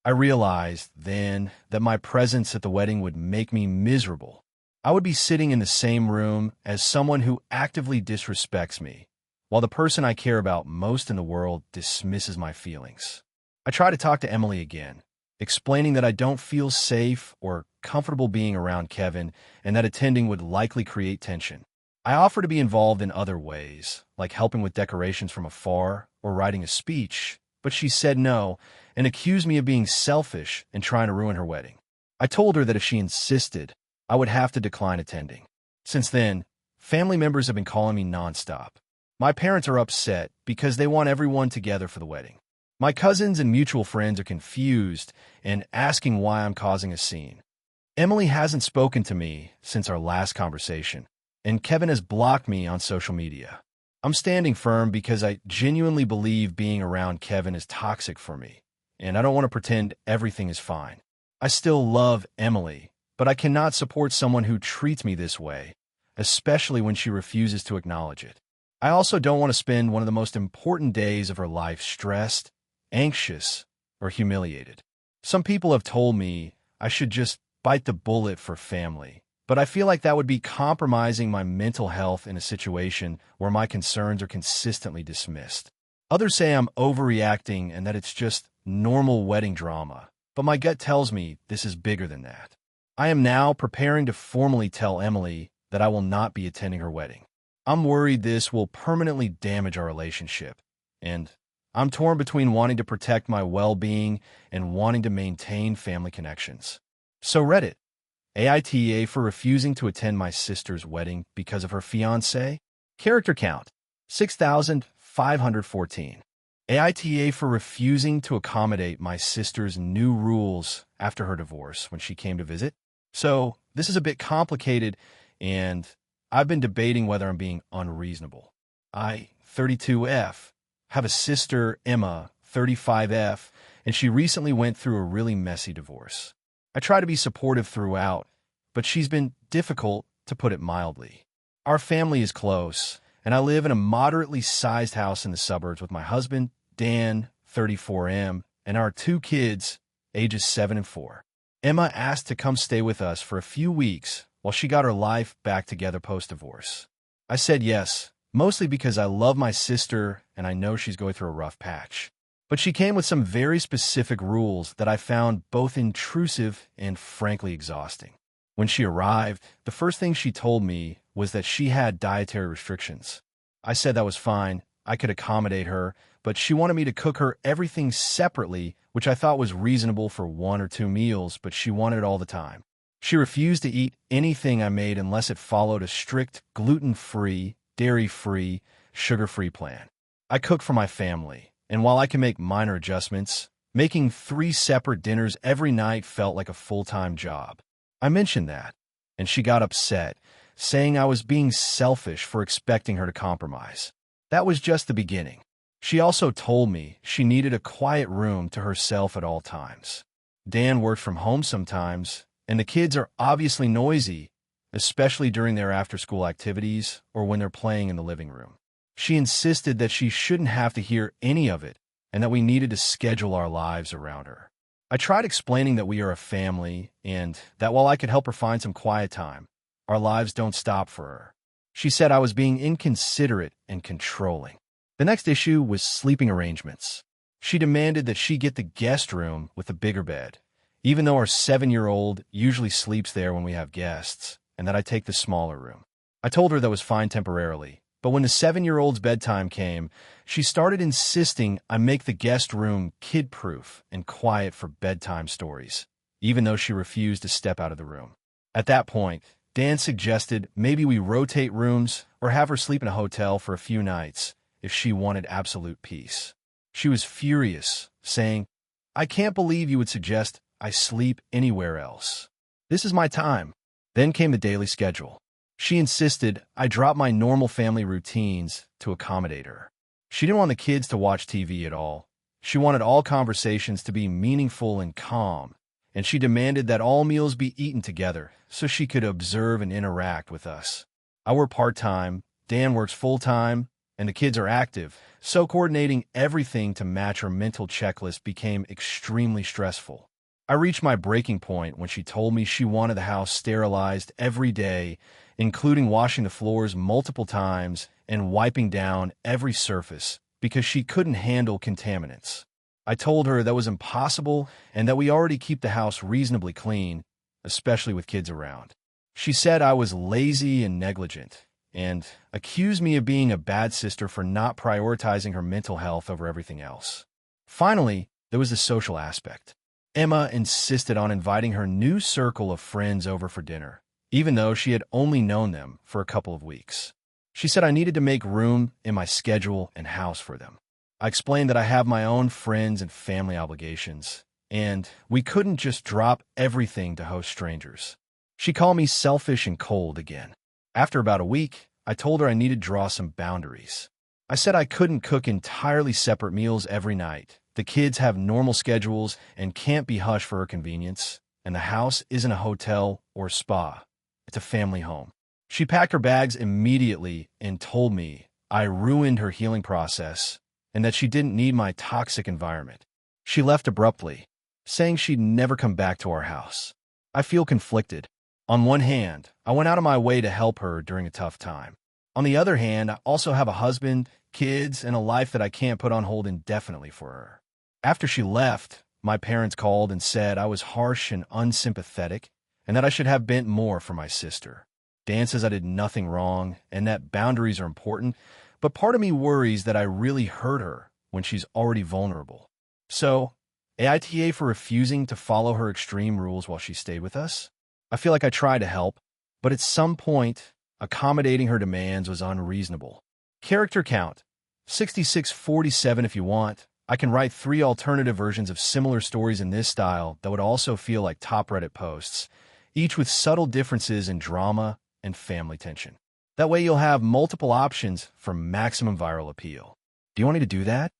I realized then that my presence at the wedding would make me miserable. I would be sitting in the same room as someone who actively disrespects me, while the person I care about most in the world dismisses my feelings. I tried to talk to Emily again, explaining that I don't feel safe or comfortable being around Kevin and that attending would likely create tension. I offered to be involved in other ways, like helping with decorations from afar or writing a speech, but she said no and accused me of being selfish and trying to ruin her wedding. I told her that if she insisted, I would have to decline attending. Since then, family members have been calling me nonstop. My parents are upset because they want everyone together for the wedding. My cousins and mutual friends are confused and asking why I'm causing a scene. Emily hasn't spoken to me since our last conversation, and Kevin has blocked me on social media. I'm standing firm because I genuinely believe being around Kevin is toxic for me, and I don't want to pretend everything is fine. I still love Emily, but I cannot support someone who treats me this way, especially when she refuses to acknowledge it. I also don't want to spend one of the most important days of her life stressed, anxious, or humiliated. Some people have told me I should just bite the bullet for family, but I feel like that would be compromising my mental health in a situation where my concerns are consistently dismissed. Others say I'm overreacting and that it's just normal wedding drama, but my gut tells me this is bigger than that. I am now preparing to formally tell Emily that I will not be attending her wedding. I'm worried this will permanently damage our relationship, and I'm torn between wanting to protect my well-being and wanting to maintain family connections. So Reddit, AITA for refusing to attend my sister's wedding because of her fiancé. Character count, 6,514. AITA for refusing to accommodate my sister's new rules after her divorce when she came to visit. So this is a bit complicated, and I've been debating whether I'm being unreasonable. I, 32F, have a sister, Emma, 35F, and she recently went through a really messy divorce. I try to be supportive throughout, but she's been difficult, to put it mildly. Our family is close, and I live in a moderately sized house in the suburbs with my husband, Dan, 34M, and our 2 kids, ages 7 and 4. Emma asked to come stay with us for a few weeks while she got her life back together post-divorce. I said yes, mostly because I love my sister and I know she's going through a rough patch. But she came with some very specific rules that I found both intrusive and frankly exhausting. When she arrived, the first thing she told me was that she had dietary restrictions. I said that was fine, I could accommodate her, but she wanted me to cook her everything separately, which I thought was reasonable for 1 or 2 meals, but she wanted it all the time. She refused to eat anything I made unless it followed a strict gluten-free, dairy-free, sugar-free plan. I cook for my family, and while I can make minor adjustments, making 3 separate dinners every night felt like a full-time job. I mentioned that, and she got upset, saying I was being selfish for expecting her to compromise. That was just the beginning. She also told me she needed a quiet room to herself at all times. Dan worked from home sometimes, and the kids are obviously noisy, especially during their after-school activities or when they're playing in the living room. She insisted that she shouldn't have to hear any of it and that we needed to schedule our lives around her. I tried explaining that we are a family and that while I could help her find some quiet time, our lives don't stop for her. She said I was being inconsiderate and controlling. The next issue was sleeping arrangements. She demanded that she get the guest room with the bigger bed, even though our 7-year-old usually sleeps there when we have guests, and that I take the smaller room. I told her that was fine temporarily, but when the 7-year-old's bedtime came, she started insisting I make the guest room kid-proof and quiet for bedtime stories, even though she refused to step out of the room. At that point, Dan suggested maybe we rotate rooms or have her sleep in a hotel for a few nights if she wanted absolute peace. She was furious, saying, "I can't believe you would suggest I sleep anywhere else. This is my time." Then came the daily schedule. She insisted I drop my normal family routines to accommodate her. She didn't want the kids to watch TV at all. She wanted all conversations to be meaningful and calm, and she demanded that all meals be eaten together so she could observe and interact with us. I work part-time, Dan works full-time, and the kids are active, so coordinating everything to match her mental checklist became extremely stressful. I reached my breaking point when she told me she wanted the house sterilized every day, including washing the floors multiple times and wiping down every surface because she couldn't handle contaminants. I told her that was impossible and that we already keep the house reasonably clean, especially with kids around. She said I was lazy and negligent, and accused me of being a bad sister for not prioritizing her mental health over everything else. Finally, there was the social aspect. Emma insisted on inviting her new circle of friends over for dinner, even though she had only known them for a couple of weeks. She said I needed to make room in my schedule and house for them. I explained that I have my own friends and family obligations, and we couldn't just drop everything to host strangers. She called me selfish and cold again. After about a week, I told her I needed to draw some boundaries. I said I couldn't cook entirely separate meals every night. The kids have normal schedules and can't be hushed for her convenience, and the house isn't a hotel or spa. It's a family home. She packed her bags immediately and told me I ruined her healing process and that she didn't need my toxic environment. She left abruptly, saying she'd never come back to our house. I feel conflicted. On one hand, I went out of my way to help her during a tough time. On the other hand, I also have a husband, kids, and a life that I can't put on hold indefinitely for her. After she left, my parents called and said I was harsh and unsympathetic and that I should have bent more for my sister. Dan says I did nothing wrong and that boundaries are important, but part of me worries that I really hurt her when she's already vulnerable. So, AITA for refusing to follow her extreme rules while she stayed with us? I feel like I tried to help, but at some point, accommodating her demands was unreasonable. Character count, 6647 if you want. I can write 3 alternative versions of similar stories in this style that would also feel like top Reddit posts, each with subtle differences in drama and family tension. That way you'll have multiple options for maximum viral appeal. Do you want me to do that?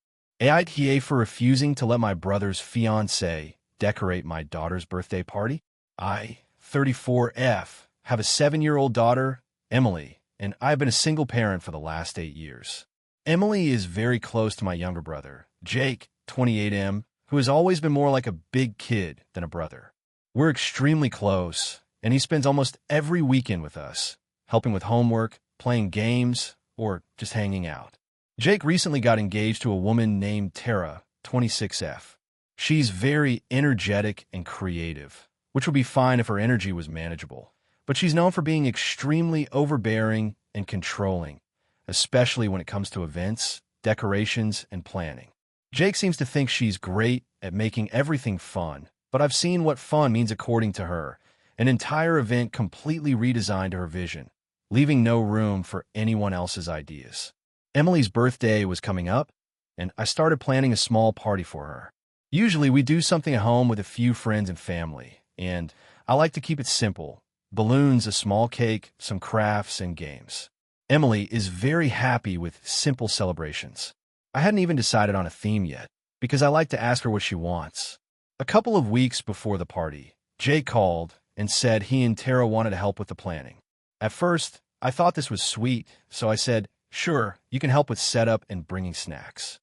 AITA for refusing to let my brother's fiancé decorate my daughter's birthday party? I, 34F, have a 7-year-old daughter, Emily, and I've been a single parent for the last 8 years. Emily is very close to my younger brother, Jake, 28M, who has always been more like a big kid than a brother. We're extremely close, and he spends almost every weekend with us, helping with homework, playing games, or just hanging out. Jake recently got engaged to a woman named Tara, 26F. She's very energetic and creative, which would be fine if her energy was manageable, but she's known for being extremely overbearing and controlling, especially when it comes to events, decorations, and planning. Jake seems to think she's great at making everything fun, but I've seen what fun means according to her, an entire event completely redesigned to her vision, leaving no room for anyone else's ideas. Emily's birthday was coming up, and I started planning a small party for her. Usually we do something at home with a few friends and family, and I like to keep it simple. Balloons, a small cake, some crafts, and games. Emily is very happy with simple celebrations. I hadn't even decided on a theme yet, because I like to ask her what she wants. A couple of weeks before the party, Jake called and said he and Tara wanted to help with the planning. At first, I thought this was sweet, so I said, Sure, you can help with setup and bringing snacks.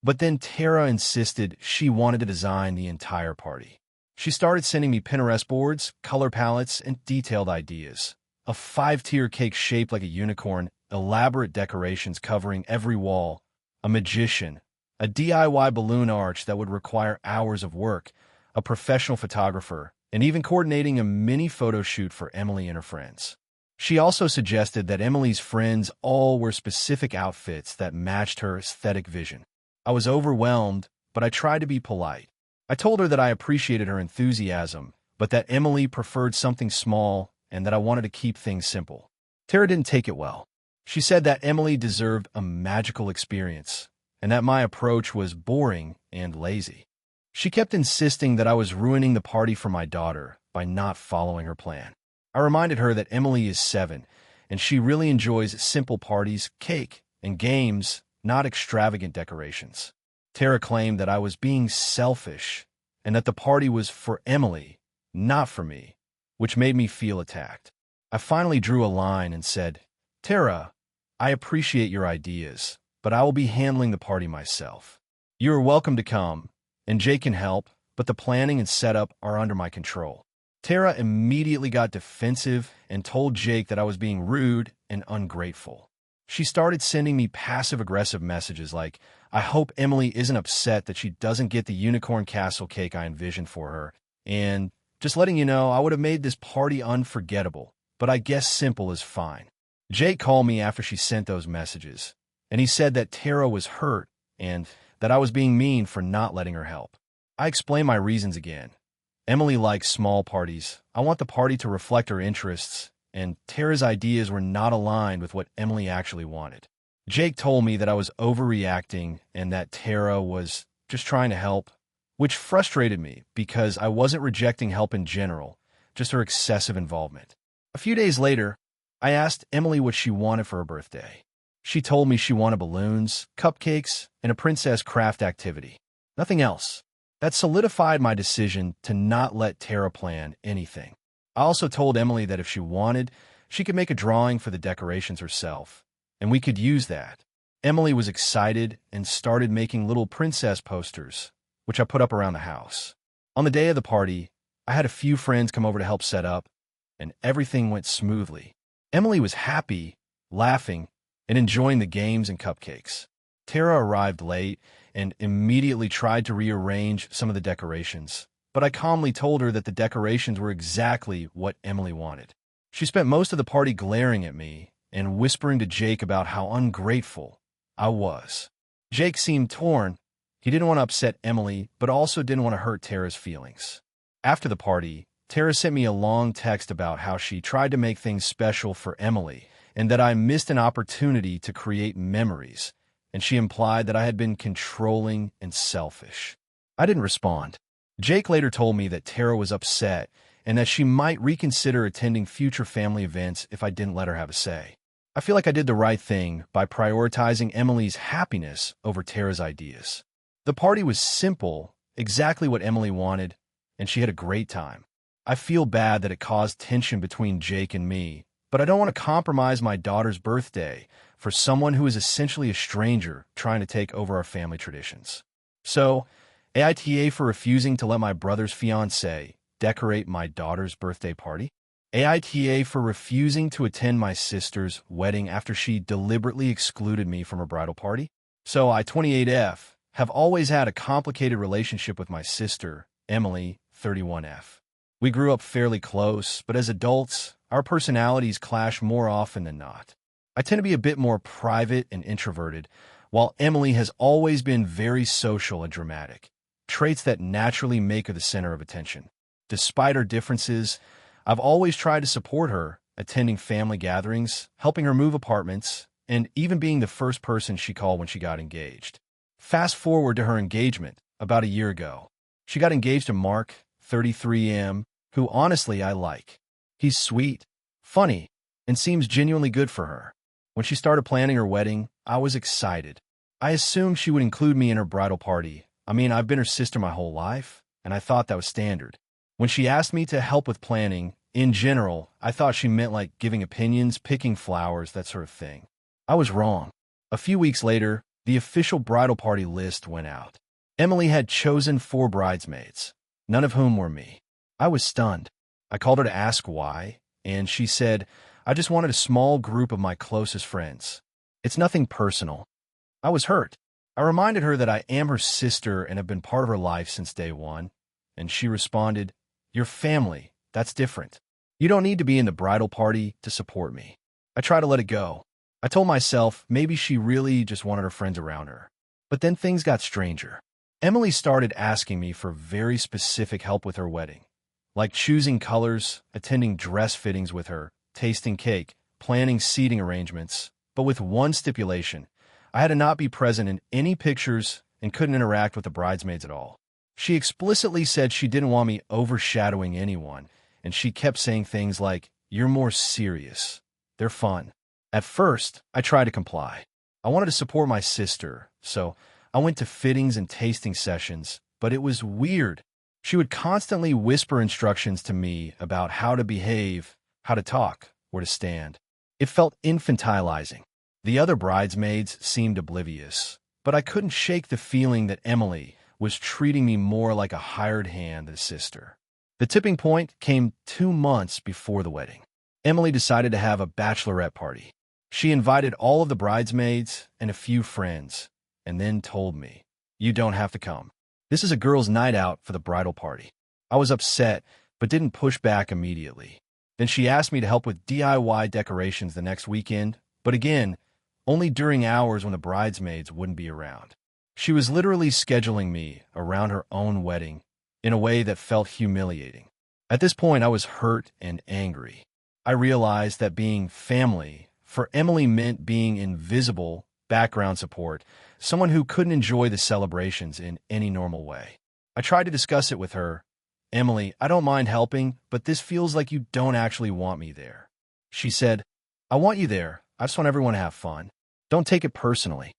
But then Tara insisted she wanted to design the entire party. She started sending me Pinterest boards, color palettes, and detailed ideas. A 5-tier cake shaped like a unicorn, elaborate decorations covering every wall, a magician, a DIY balloon arch that would require hours of work, a professional photographer, and even coordinating a mini photo shoot for Emily and her friends. She also suggested that Emily's friends all wear specific outfits that matched her aesthetic vision. I was overwhelmed, but I tried to be polite. I told her that I appreciated her enthusiasm, but that Emily preferred something small and that I wanted to keep things simple. Tara didn't take it well. She said that Emily deserved a magical experience, and that my approach was boring and lazy. She kept insisting that I was ruining the party for my daughter by not following her plan. I reminded her that Emily is 7, and she really enjoys simple parties, cake, and games, not extravagant decorations. Tara claimed that I was being selfish and that the party was for Emily, not for me, which made me feel attacked. I finally drew a line and said, "Tara, I appreciate your ideas, but I will be handling the party myself. You are welcome to come, and Jake can help, but the planning and setup are under my control." Tara immediately got defensive and told Jake that I was being rude and ungrateful. She started sending me passive-aggressive messages like, "I hope Emily isn't upset that she doesn't get the unicorn castle cake I envisioned for her," and "Just letting you know, I would have made this party unforgettable, but I guess simple is fine." Jake called me after she sent those messages, and he said that Tara was hurt and that I was being mean for not letting her help. I explained my reasons again. Emily likes small parties. I want the party to reflect her interests, and Tara's ideas were not aligned with what Emily actually wanted. Jake told me that I was overreacting and that Tara was just trying to help, which frustrated me because I wasn't rejecting help in general, just her excessive involvement. A few days later, I asked Emily what she wanted for her birthday. She told me she wanted balloons, cupcakes, and a princess craft activity. Nothing else. That solidified my decision to not let Tara plan anything. I also told Emily that if she wanted, she could make a drawing for the decorations herself, and we could use that. Emily was excited and started making little princess posters, which I put up around the house. On the day of the party, I had a few friends come over to help set up, and everything went smoothly. Emily was happy, laughing, and enjoying the games and cupcakes. Tara arrived late and immediately tried to rearrange some of the decorations, but I calmly told her that the decorations were exactly what Emily wanted. She spent most of the party glaring at me and whispering to Jake about how ungrateful I was. Jake seemed torn. He didn't want to upset Emily, but also didn't want to hurt Tara's feelings. After the party, Tara sent me a long text about how she tried to make things special for Emily and that I missed an opportunity to create memories, and she implied that I had been controlling and selfish. I didn't respond. Jake later told me that Tara was upset and that she might reconsider attending future family events if I didn't let her have a say. I feel like I did the right thing by prioritizing Emily's happiness over Tara's ideas. The party was simple, exactly what Emily wanted, and she had a great time. I feel bad that it caused tension between Jake and me, but I don't want to compromise my daughter's birthday for someone who is essentially a stranger trying to take over our family traditions. So, AITA for refusing to let my brother's fiancé decorate my daughter's birthday party. AITA for refusing to attend my sister's wedding after she deliberately excluded me from her bridal party. So I, 28F, have always had a complicated relationship with my sister, Emily, 31F. We grew up fairly close, but as adults, our personalities clash more often than not. I tend to be a bit more private and introverted, while Emily has always been very social and dramatic, traits that naturally make her the center of attention. Despite our differences, I've always tried to support her, attending family gatherings, helping her move apartments, and even being the first person she called when she got engaged. Fast forward to her engagement, about a year ago. She got engaged to Mark, 33M, who honestly I like. He's sweet, funny, and seems genuinely good for her. When she started planning her wedding, I was excited. I assumed she would include me in her bridal party. I mean, I've been her sister my whole life, and I thought that was standard. When she asked me to help with planning, in general, I thought she meant like giving opinions, picking flowers, that sort of thing. I was wrong. A few weeks later, the official bridal party list went out. Emily had chosen 4 bridesmaids, none of whom were me. I was stunned. I called her to ask why, and she said, "I just wanted a small group of my closest friends. It's nothing personal." I was hurt. I reminded her that I am her sister and have been part of her life since day one, and she responded, "Your family, that's different. You don't need to be in the bridal party to support me." I tried to let it go. I told myself maybe she really just wanted her friends around her. But then things got stranger. Emily started asking me for very specific help with her wedding, like choosing colors, attending dress fittings with her, tasting cake, planning seating arrangements, but with one stipulation: I had to not be present in any pictures and couldn't interact with the bridesmaids at all. She explicitly said she didn't want me overshadowing anyone, and she kept saying things like, "You're more serious. They're fun." At first, I tried to comply. I wanted to support my sister, so I went to fittings and tasting sessions, but it was weird. She would constantly whisper instructions to me about how to behave, how to talk, where to stand. It felt infantilizing. The other bridesmaids seemed oblivious, but I couldn't shake the feeling that Emily was treating me more like a hired hand than a sister. The tipping point came 2 months before the wedding. Emily decided to have a bachelorette party. She invited all of the bridesmaids and a few friends, and then told me, "You don't have to come. This is a girls' night out for the bridal party." I was upset, but didn't push back immediately. Then she asked me to help with DIY decorations the next weekend, but again, only during hours when the bridesmaids wouldn't be around. She was literally scheduling me around her own wedding in a way that felt humiliating. At this point, I was hurt and angry. I realized that being family for Emily meant being invisible background support, someone who couldn't enjoy the celebrations in any normal way. I tried to discuss it with her. "Emily, I don't mind helping, but this feels like you don't actually want me there." She said, "I want you there. I just want everyone to have fun. Don't take it personally."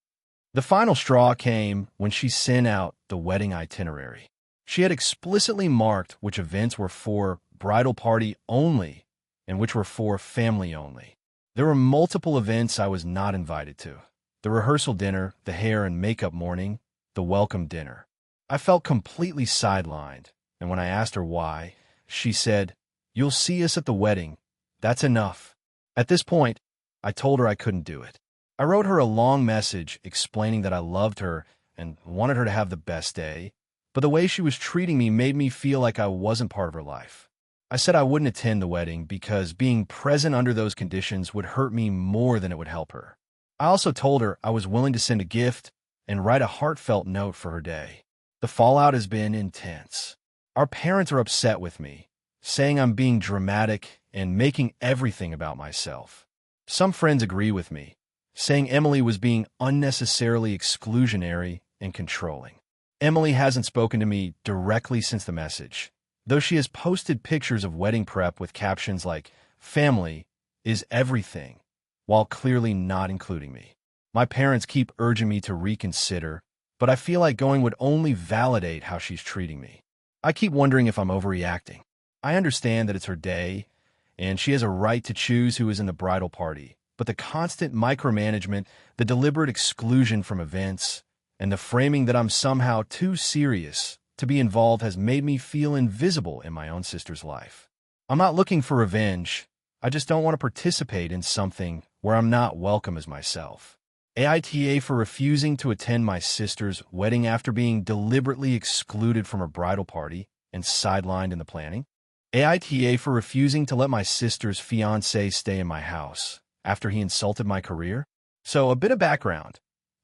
The final straw came when she sent out the wedding itinerary. She had explicitly marked which events were for bridal party only and which were for family only. There were multiple events I was not invited to: the rehearsal dinner, the hair and makeup morning, the welcome dinner. I felt completely sidelined, and when I asked her why, she said, "You'll see us at the wedding. That's enough." At this point, I told her I couldn't do it. I wrote her a long message explaining that I loved her and wanted her to have the best day, but the way she was treating me made me feel like I wasn't part of her life. I said I wouldn't attend the wedding because being present under those conditions would hurt me more than it would help her. I also told her I was willing to send a gift and write a heartfelt note for her day. The fallout has been intense. Our parents are upset with me, saying I'm being dramatic and making everything about myself. Some friends agree with me, saying Emily was being unnecessarily exclusionary and controlling. Emily hasn't spoken to me directly since the message, though she has posted pictures of wedding prep with captions like, "Family is everything," while clearly not including me. My parents keep urging me to reconsider, but I feel like going would only validate how she's treating me. I keep wondering if I'm overreacting. I understand that it's her day, and she has a right to choose who is in the bridal party, but the constant micromanagement, the deliberate exclusion from events, and the framing that I'm somehow too serious to be involved has made me feel invisible in my own sister's life. I'm not looking for revenge. I just don't want to participate in something where I'm not welcome as myself. AITA for refusing to attend my sister's wedding after being deliberately excluded from her bridal party and sidelined in the planning. AITA for refusing to let my sister's fiancé stay in my house after he insulted my career. So a bit of background.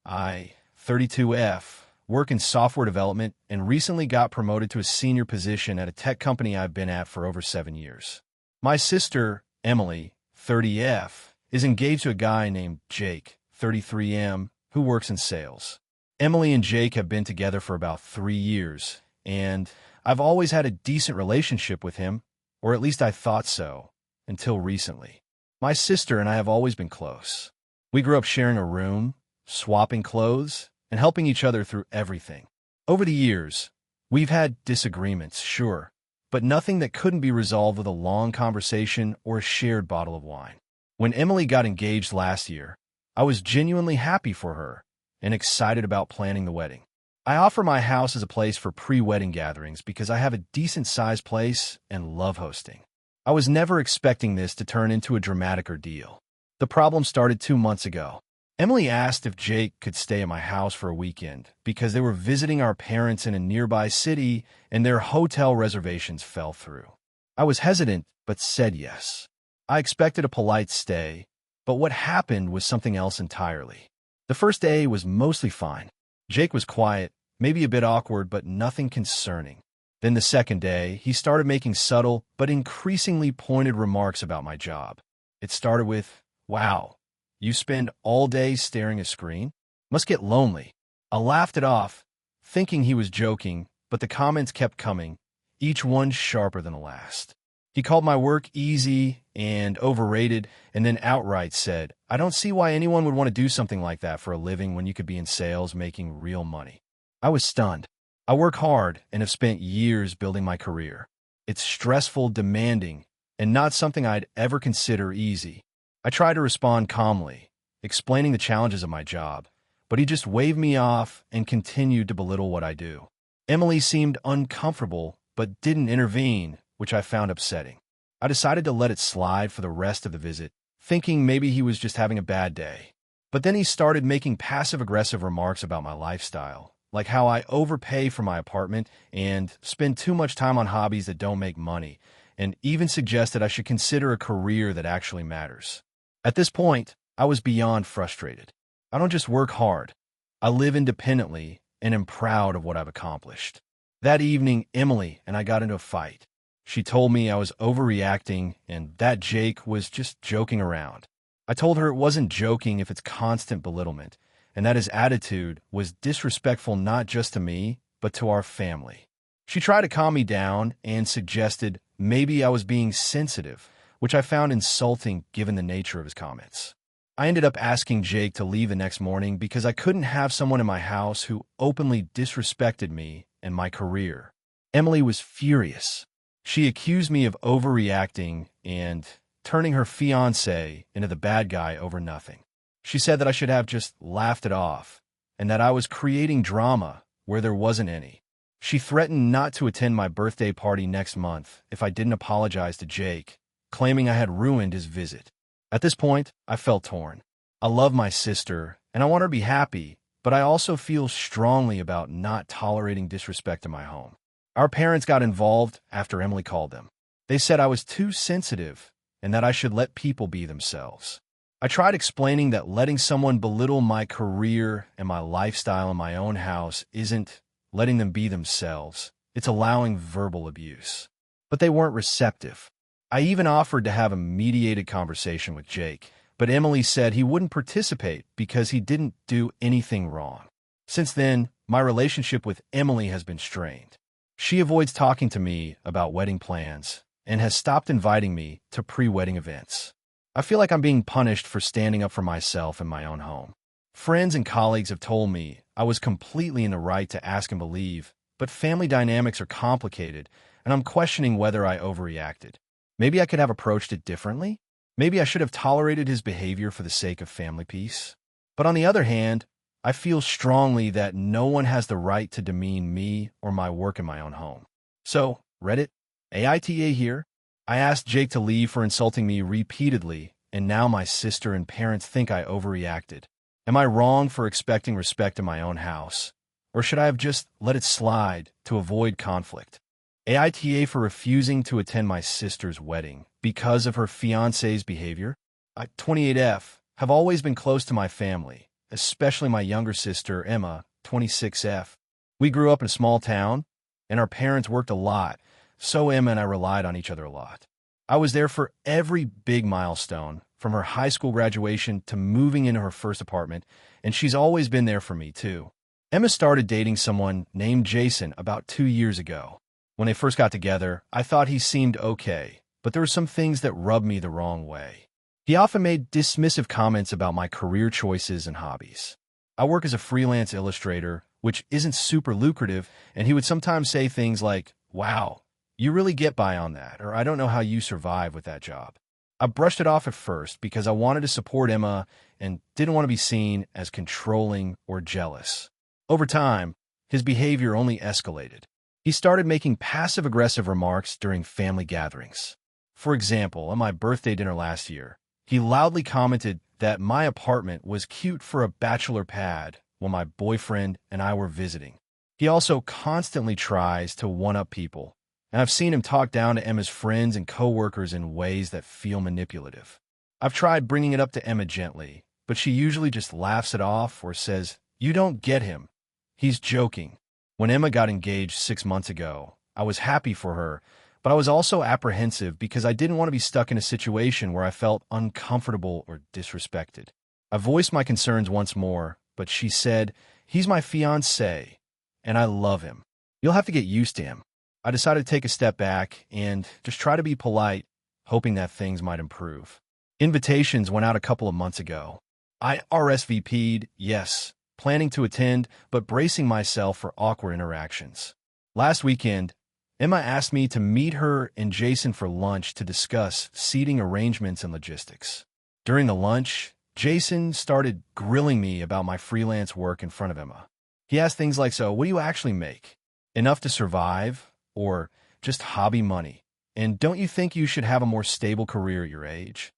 I, 32F, work in software development and recently got promoted to a senior position at a tech company I've been at for over 7 years. My sister, Emily, 30F, is engaged to a guy named Jake, 33M, who works in sales. Emily and Jake have been together for about 3 years, and I've always had a decent relationship with him, or at least I thought so, until recently. My sister and I have always been close. We grew up sharing a room, swapping clothes, and helping each other through everything. Over the years, we've had disagreements, sure, but nothing that couldn't be resolved with a long conversation or a shared bottle of wine. When Emily got engaged last year, I was genuinely happy for her and excited about planning the wedding. I offer my house as a place for pre-wedding gatherings because I have a decent-sized place and love hosting. I was never expecting this to turn into a dramatic ordeal. The problem started 2 months ago. Emily asked if Jake could stay at my house for a weekend because they were visiting our parents in a nearby city and their hotel reservations fell through. I was hesitant, but said yes. I expected a polite stay, but what happened was something else entirely. The first day was mostly fine. Jake was quiet, maybe a bit awkward, but nothing concerning. Then the second day, he started making subtle but increasingly pointed remarks about my job. It started with, "Wow, you spend all day staring at a screen? Must get lonely." I laughed it off, thinking he was joking, but the comments kept coming, each one sharper than the last. He called my work easy and overrated, and then outright said, "I don't see why anyone would want to do something like that for a living when you could be in sales making real money." I was stunned. I work hard and have spent years building my career. It's stressful, demanding, and not something I'd ever consider easy. I tried to respond calmly, explaining the challenges of my job, but he just waved me off and continued to belittle what I do. Emily seemed uncomfortable, but didn't intervene, which I found upsetting. I decided to let it slide for the rest of the visit, thinking maybe he was just having a bad day. But then he started making passive-aggressive remarks about my lifestyle, like how I overpay for my apartment and spend too much time on hobbies that don't make money, and even suggested I should consider a career that actually matters. At this point, I was beyond frustrated. I don't just work hard. I live independently and am proud of what I've accomplished. That evening, Emily and I got into a fight. She told me I was overreacting and that Jake was just joking around. I told her it wasn't joking if it's constant belittlement, and that his attitude was disrespectful not just to me, but to our family. She tried to calm me down and suggested maybe I was being sensitive, which I found insulting given the nature of his comments. I ended up asking Jake to leave the next morning because I couldn't have someone in my house who openly disrespected me and my career. Emily was furious. She accused me of overreacting and turning her fiancé into the bad guy over nothing. She said that I should have just laughed it off and that I was creating drama where there wasn't any. She threatened not to attend my birthday party next month if I didn't apologize to Jake, claiming I had ruined his visit. At this point, I felt torn. I love my sister and I want her to be happy, but I also feel strongly about not tolerating disrespect in my home. Our parents got involved after Emily called them. They said I was too sensitive and that I should let people be themselves. I tried explaining that letting someone belittle my career and my lifestyle in my own house isn't letting them be themselves. It's allowing verbal abuse. But they weren't receptive. I even offered to have a mediated conversation with Jake, but Emily said he wouldn't participate because he didn't do anything wrong. Since then, my relationship with Emily has been strained. She avoids talking to me about wedding plans and has stopped inviting me to pre-wedding events. I feel like I'm being punished for standing up for myself in my own home. Friends and colleagues have told me I was completely in the right to ask him to leave, but family dynamics are complicated, and I'm questioning whether I overreacted. Maybe I could have approached it differently? Maybe I should have tolerated his behavior for the sake of family peace? But on the other hand, I feel strongly that no one has the right to demean me or my work in my own home. So, Reddit, AITA here. I asked Jake to leave for insulting me repeatedly, and now my sister and parents think I overreacted. Am I wrong for expecting respect in my own house? Or should I have just let it slide to avoid conflict? AITA for refusing to attend my sister's wedding because of her fiancé's behavior? I, 28F, have always been close to my family, especially my younger sister, Emma, 26F. We grew up in a small town, and our parents worked a lot, so Emma and I relied on each other a lot. I was there for every big milestone, from her high school graduation to moving into her first apartment, and she's always been there for me, too. Emma started dating someone named Jason about 2 years ago. When they first got together, I thought he seemed okay, but there were some things that rubbed me the wrong way. He often made dismissive comments about my career choices and hobbies. I work as a freelance illustrator, which isn't super lucrative, and he would sometimes say things like, "Wow, you really get by on that," or "I don't know how you survive with that job." I brushed it off at first because I wanted to support Emma and didn't want to be seen as controlling or jealous. Over time, his behavior only escalated. He started making passive-aggressive remarks during family gatherings. For example, at my birthday dinner last year, he loudly commented that my apartment was cute for a bachelor pad when my boyfriend and I were visiting. He also constantly tries to one-up people, and I've seen him talk down to Emma's friends and coworkers in ways that feel manipulative. I've tried bringing it up to Emma gently, but she usually just laughs it off or says, "You don't get him. He's joking." When Emma got engaged 6 months ago, I was happy for her, but I was also apprehensive because I didn't want to be stuck in a situation where I felt uncomfortable or disrespected. I voiced my concerns once more, but she said, "He's my fiancé, and I love him. You'll have to get used to him." I decided to take a step back and just try to be polite, hoping that things might improve. Invitations went out a couple of months ago. I RSVP'd, yes, planning to attend, but bracing myself for awkward interactions. Last weekend, Emma asked me to meet her and Jason for lunch to discuss seating arrangements and logistics. During the lunch, Jason started grilling me about my freelance work in front of Emma. He asked things like, "So, what do you actually make? Enough to survive? Or just hobby money? And don't you think you should have a more stable career at your age?"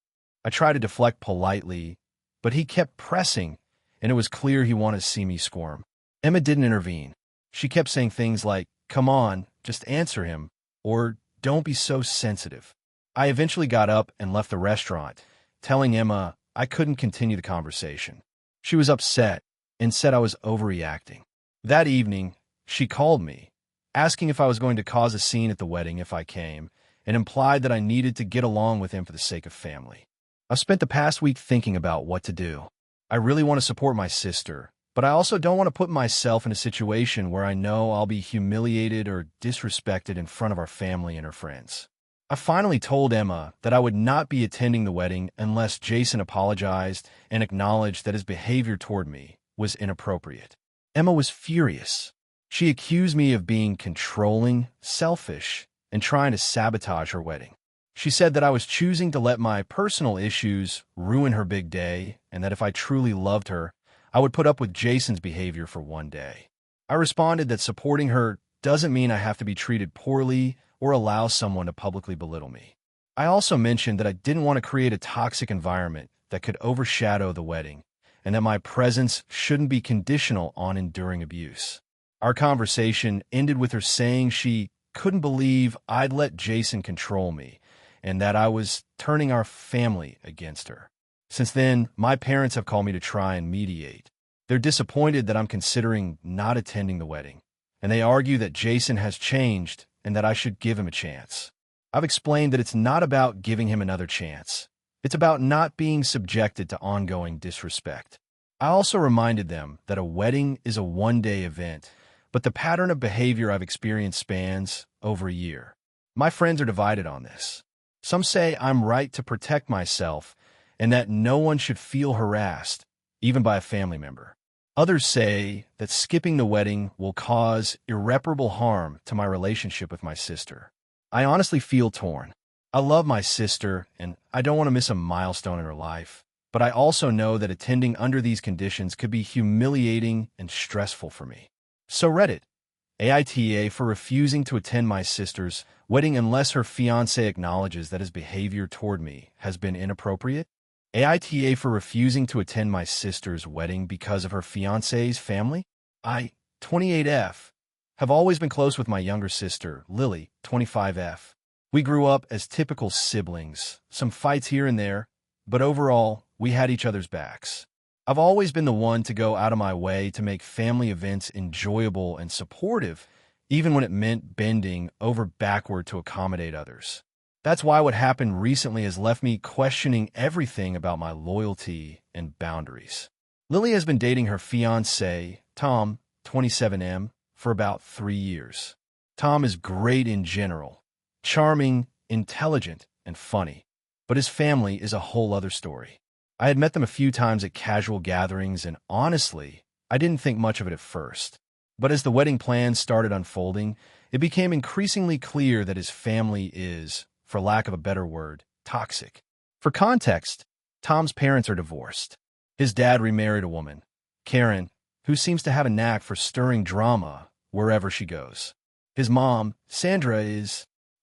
I tried to deflect politely, but he kept pressing, and it was clear he wanted to see me squirm. Emma didn't intervene. She kept saying things like, "Come on, just answer him," or "Don't be so sensitive." I eventually got up and left the restaurant, telling Emma I couldn't continue the conversation. She was upset and said I was overreacting. That evening, she called me, asking if I was going to cause a scene at the wedding if I came, and implied that I needed to get along with him for the sake of family. I've spent the past week thinking about what to do. I really want to support my sister, but I also don't want to put myself in a situation where I know I'll be humiliated or disrespected in front of our family and her friends. I finally told Emma that I would not be attending the wedding unless Jason apologized and acknowledged that his behavior toward me was inappropriate. Emma was furious. She accused me of being controlling, selfish, and trying to sabotage her wedding. She said that I was choosing to let my personal issues ruin her big day, and that if I truly loved her, I would put up with Jason's behavior for one day. I responded that supporting her doesn't mean I have to be treated poorly or allow someone to publicly belittle me. I also mentioned that I didn't want to create a toxic environment that could overshadow the wedding, and that my presence shouldn't be conditional on enduring abuse. Our conversation ended with her saying she couldn't believe I'd let Jason control me, and that I was turning our family against her. Since then, my parents have called me to try and mediate. They're disappointed that I'm considering not attending the wedding, and they argue that Jason has changed and that I should give him a chance. I've explained that it's not about giving him another chance. It's about not being subjected to ongoing disrespect. I also reminded them that a wedding is a one-day event, but the pattern of behavior I've experienced spans over a year. My friends are divided on this. Some say I'm right to protect myself and that no one should feel harassed, even by a family member. Others say that skipping the wedding will cause irreparable harm to my relationship with my sister. I honestly feel torn. I love my sister, and I don't want to miss a milestone in her life, but I also know that attending under these conditions could be humiliating and stressful for me. So Reddit, AITA for refusing to attend my sister's wedding unless her fiancé acknowledges that his behavior toward me has been inappropriate. AITA for refusing to attend my sister's wedding because of her fiancé's family. I, 28F, have always been close with my younger sister, Lily, 25F. We grew up as typical siblings, some fights here and there, but overall, we had each other's backs. I've always been the one to go out of my way to make family events enjoyable and supportive, even when it meant bending over backward to accommodate others. That's why what happened recently has left me questioning everything about my loyalty and boundaries. Lily has been dating her fiancé, Tom, 27M, for about 3 years. Tom is great in general, charming, intelligent, and funny, but his family is a whole other story. I had met them a few times at casual gatherings, and honestly, I didn't think much of it at first. But as the wedding plans started unfolding, it became increasingly clear that his family is, for lack of a better word, toxic. For context, Tom's parents are divorced. His dad remarried a woman, Karen, who seems to have a knack for stirring drama wherever she goes. His mom, Sandra,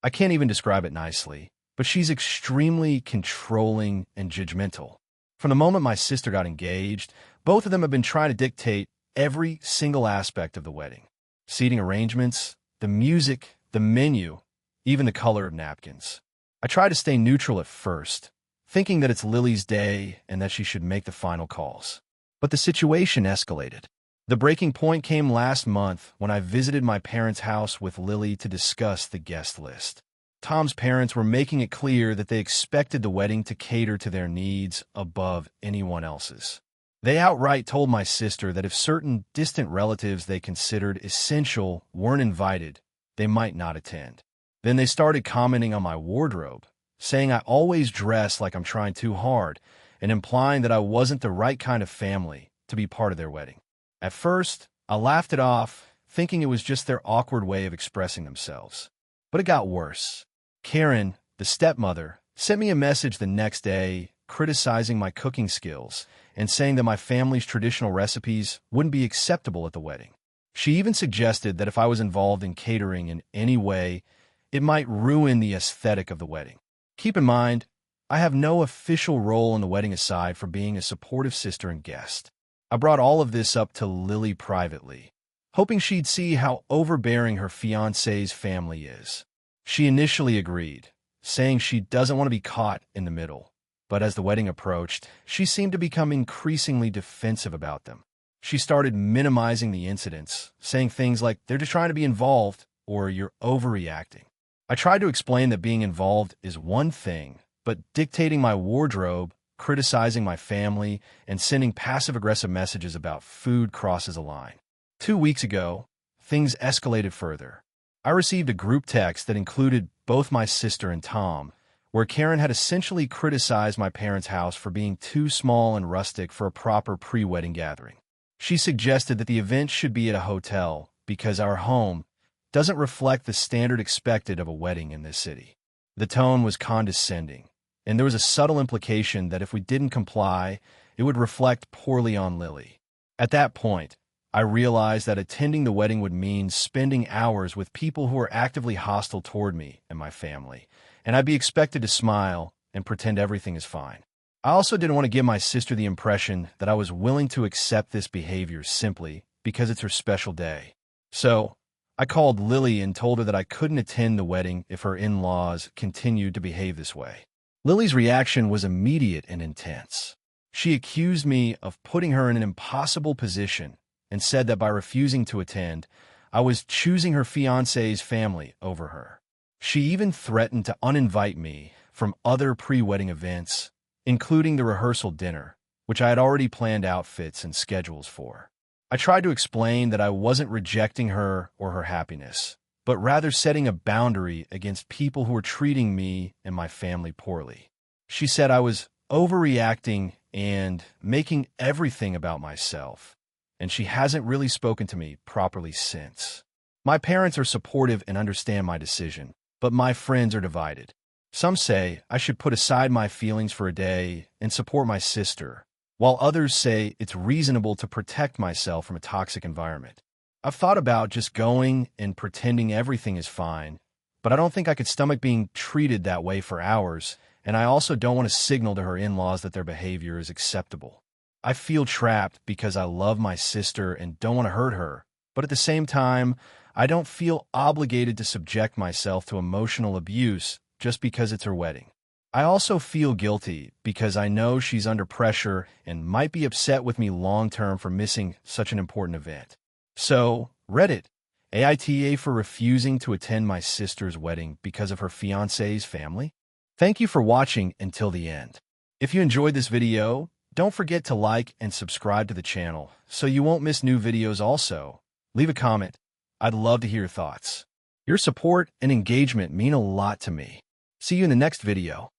I can't even describe it nicely, but she's extremely controlling and judgmental. From the moment my sister got engaged, both of them have been trying to dictate every single aspect of the wedding. Seating arrangements, the music, the menu, even the color of napkins. I try to stay neutral at first, thinking that it's Lily's day and that she should make the final calls. But the situation escalated. The breaking point came last month when I visited my parents' house with Lily to discuss the guest list. Tom's parents were making it clear that they expected the wedding to cater to their needs above anyone else's. They outright told my sister that if certain distant relatives they considered essential weren't invited, they might not attend. Then they started commenting on my wardrobe, saying I always dress like I'm trying too hard, and implying that I wasn't the right kind of family to be part of their wedding. At first, I laughed it off, thinking it was just their awkward way of expressing themselves. But it got worse. Karen, the stepmother, sent me a message the next day criticizing my cooking skills and saying that my family's traditional recipes wouldn't be acceptable at the wedding. She even suggested that if I was involved in catering in any way, it might ruin the aesthetic of the wedding. Keep in mind, I have no official role in the wedding aside from being a supportive sister and guest. I brought all of this up to Lily privately, hoping she'd see how overbearing her fiancé's family is. She initially agreed, saying she doesn't want to be caught in the middle. But as the wedding approached, she seemed to become increasingly defensive about them. She started minimizing the incidents, saying things like, "They're just trying to be involved," or "You're overreacting." I tried to explain that being involved is one thing, but dictating my wardrobe, criticizing my family, and sending passive-aggressive messages about food crosses a line. 2 weeks ago, things escalated further. I received a group text that included both my sister and Tom, where Karen had essentially criticized my parents' house for being too small and rustic for a proper pre-wedding gathering. She suggested that the event should be at a hotel because our home doesn't reflect the standard expected of a wedding in this city. The tone was condescending, and there was a subtle implication that if we didn't comply, it would reflect poorly on Lily. At that point, I realized that attending the wedding would mean spending hours with people who were actively hostile toward me and my family, and I'd be expected to smile and pretend everything is fine. I also didn't want to give my sister the impression that I was willing to accept this behavior simply because it's her special day. So, I called Lily and told her that I couldn't attend the wedding if her in-laws continued to behave this way. Lily's reaction was immediate and intense. She accused me of putting her in an impossible position and said that by refusing to attend, I was choosing her fiancé's family over her. She even threatened to uninvite me from other pre-wedding events, including the rehearsal dinner, which I had already planned outfits and schedules for. I tried to explain that I wasn't rejecting her or her happiness, but rather setting a boundary against people who were treating me and my family poorly. She said I was overreacting and making everything about myself, and she hasn't really spoken to me properly since. My parents are supportive and understand my decision, but my friends are divided. Some say I should put aside my feelings for a day and support my sister, while others say it's reasonable to protect myself from a toxic environment. I've thought about just going and pretending everything is fine, but I don't think I could stomach being treated that way for hours, and I also don't want to signal to her in-laws that their behavior is acceptable. I feel trapped because I love my sister and don't want to hurt her, but at the same time, I don't feel obligated to subject myself to emotional abuse just because it's her wedding. I also feel guilty because I know she's under pressure and might be upset with me long-term for missing such an important event. So, Reddit, AITA for refusing to attend my sister's wedding because of her fiancé's family? Thank you for watching until the end. If you enjoyed this video, don't forget to like and subscribe to the channel so you won't miss new videos also. Leave a comment. I'd love to hear your thoughts. Your support and engagement mean a lot to me. See you in the next video.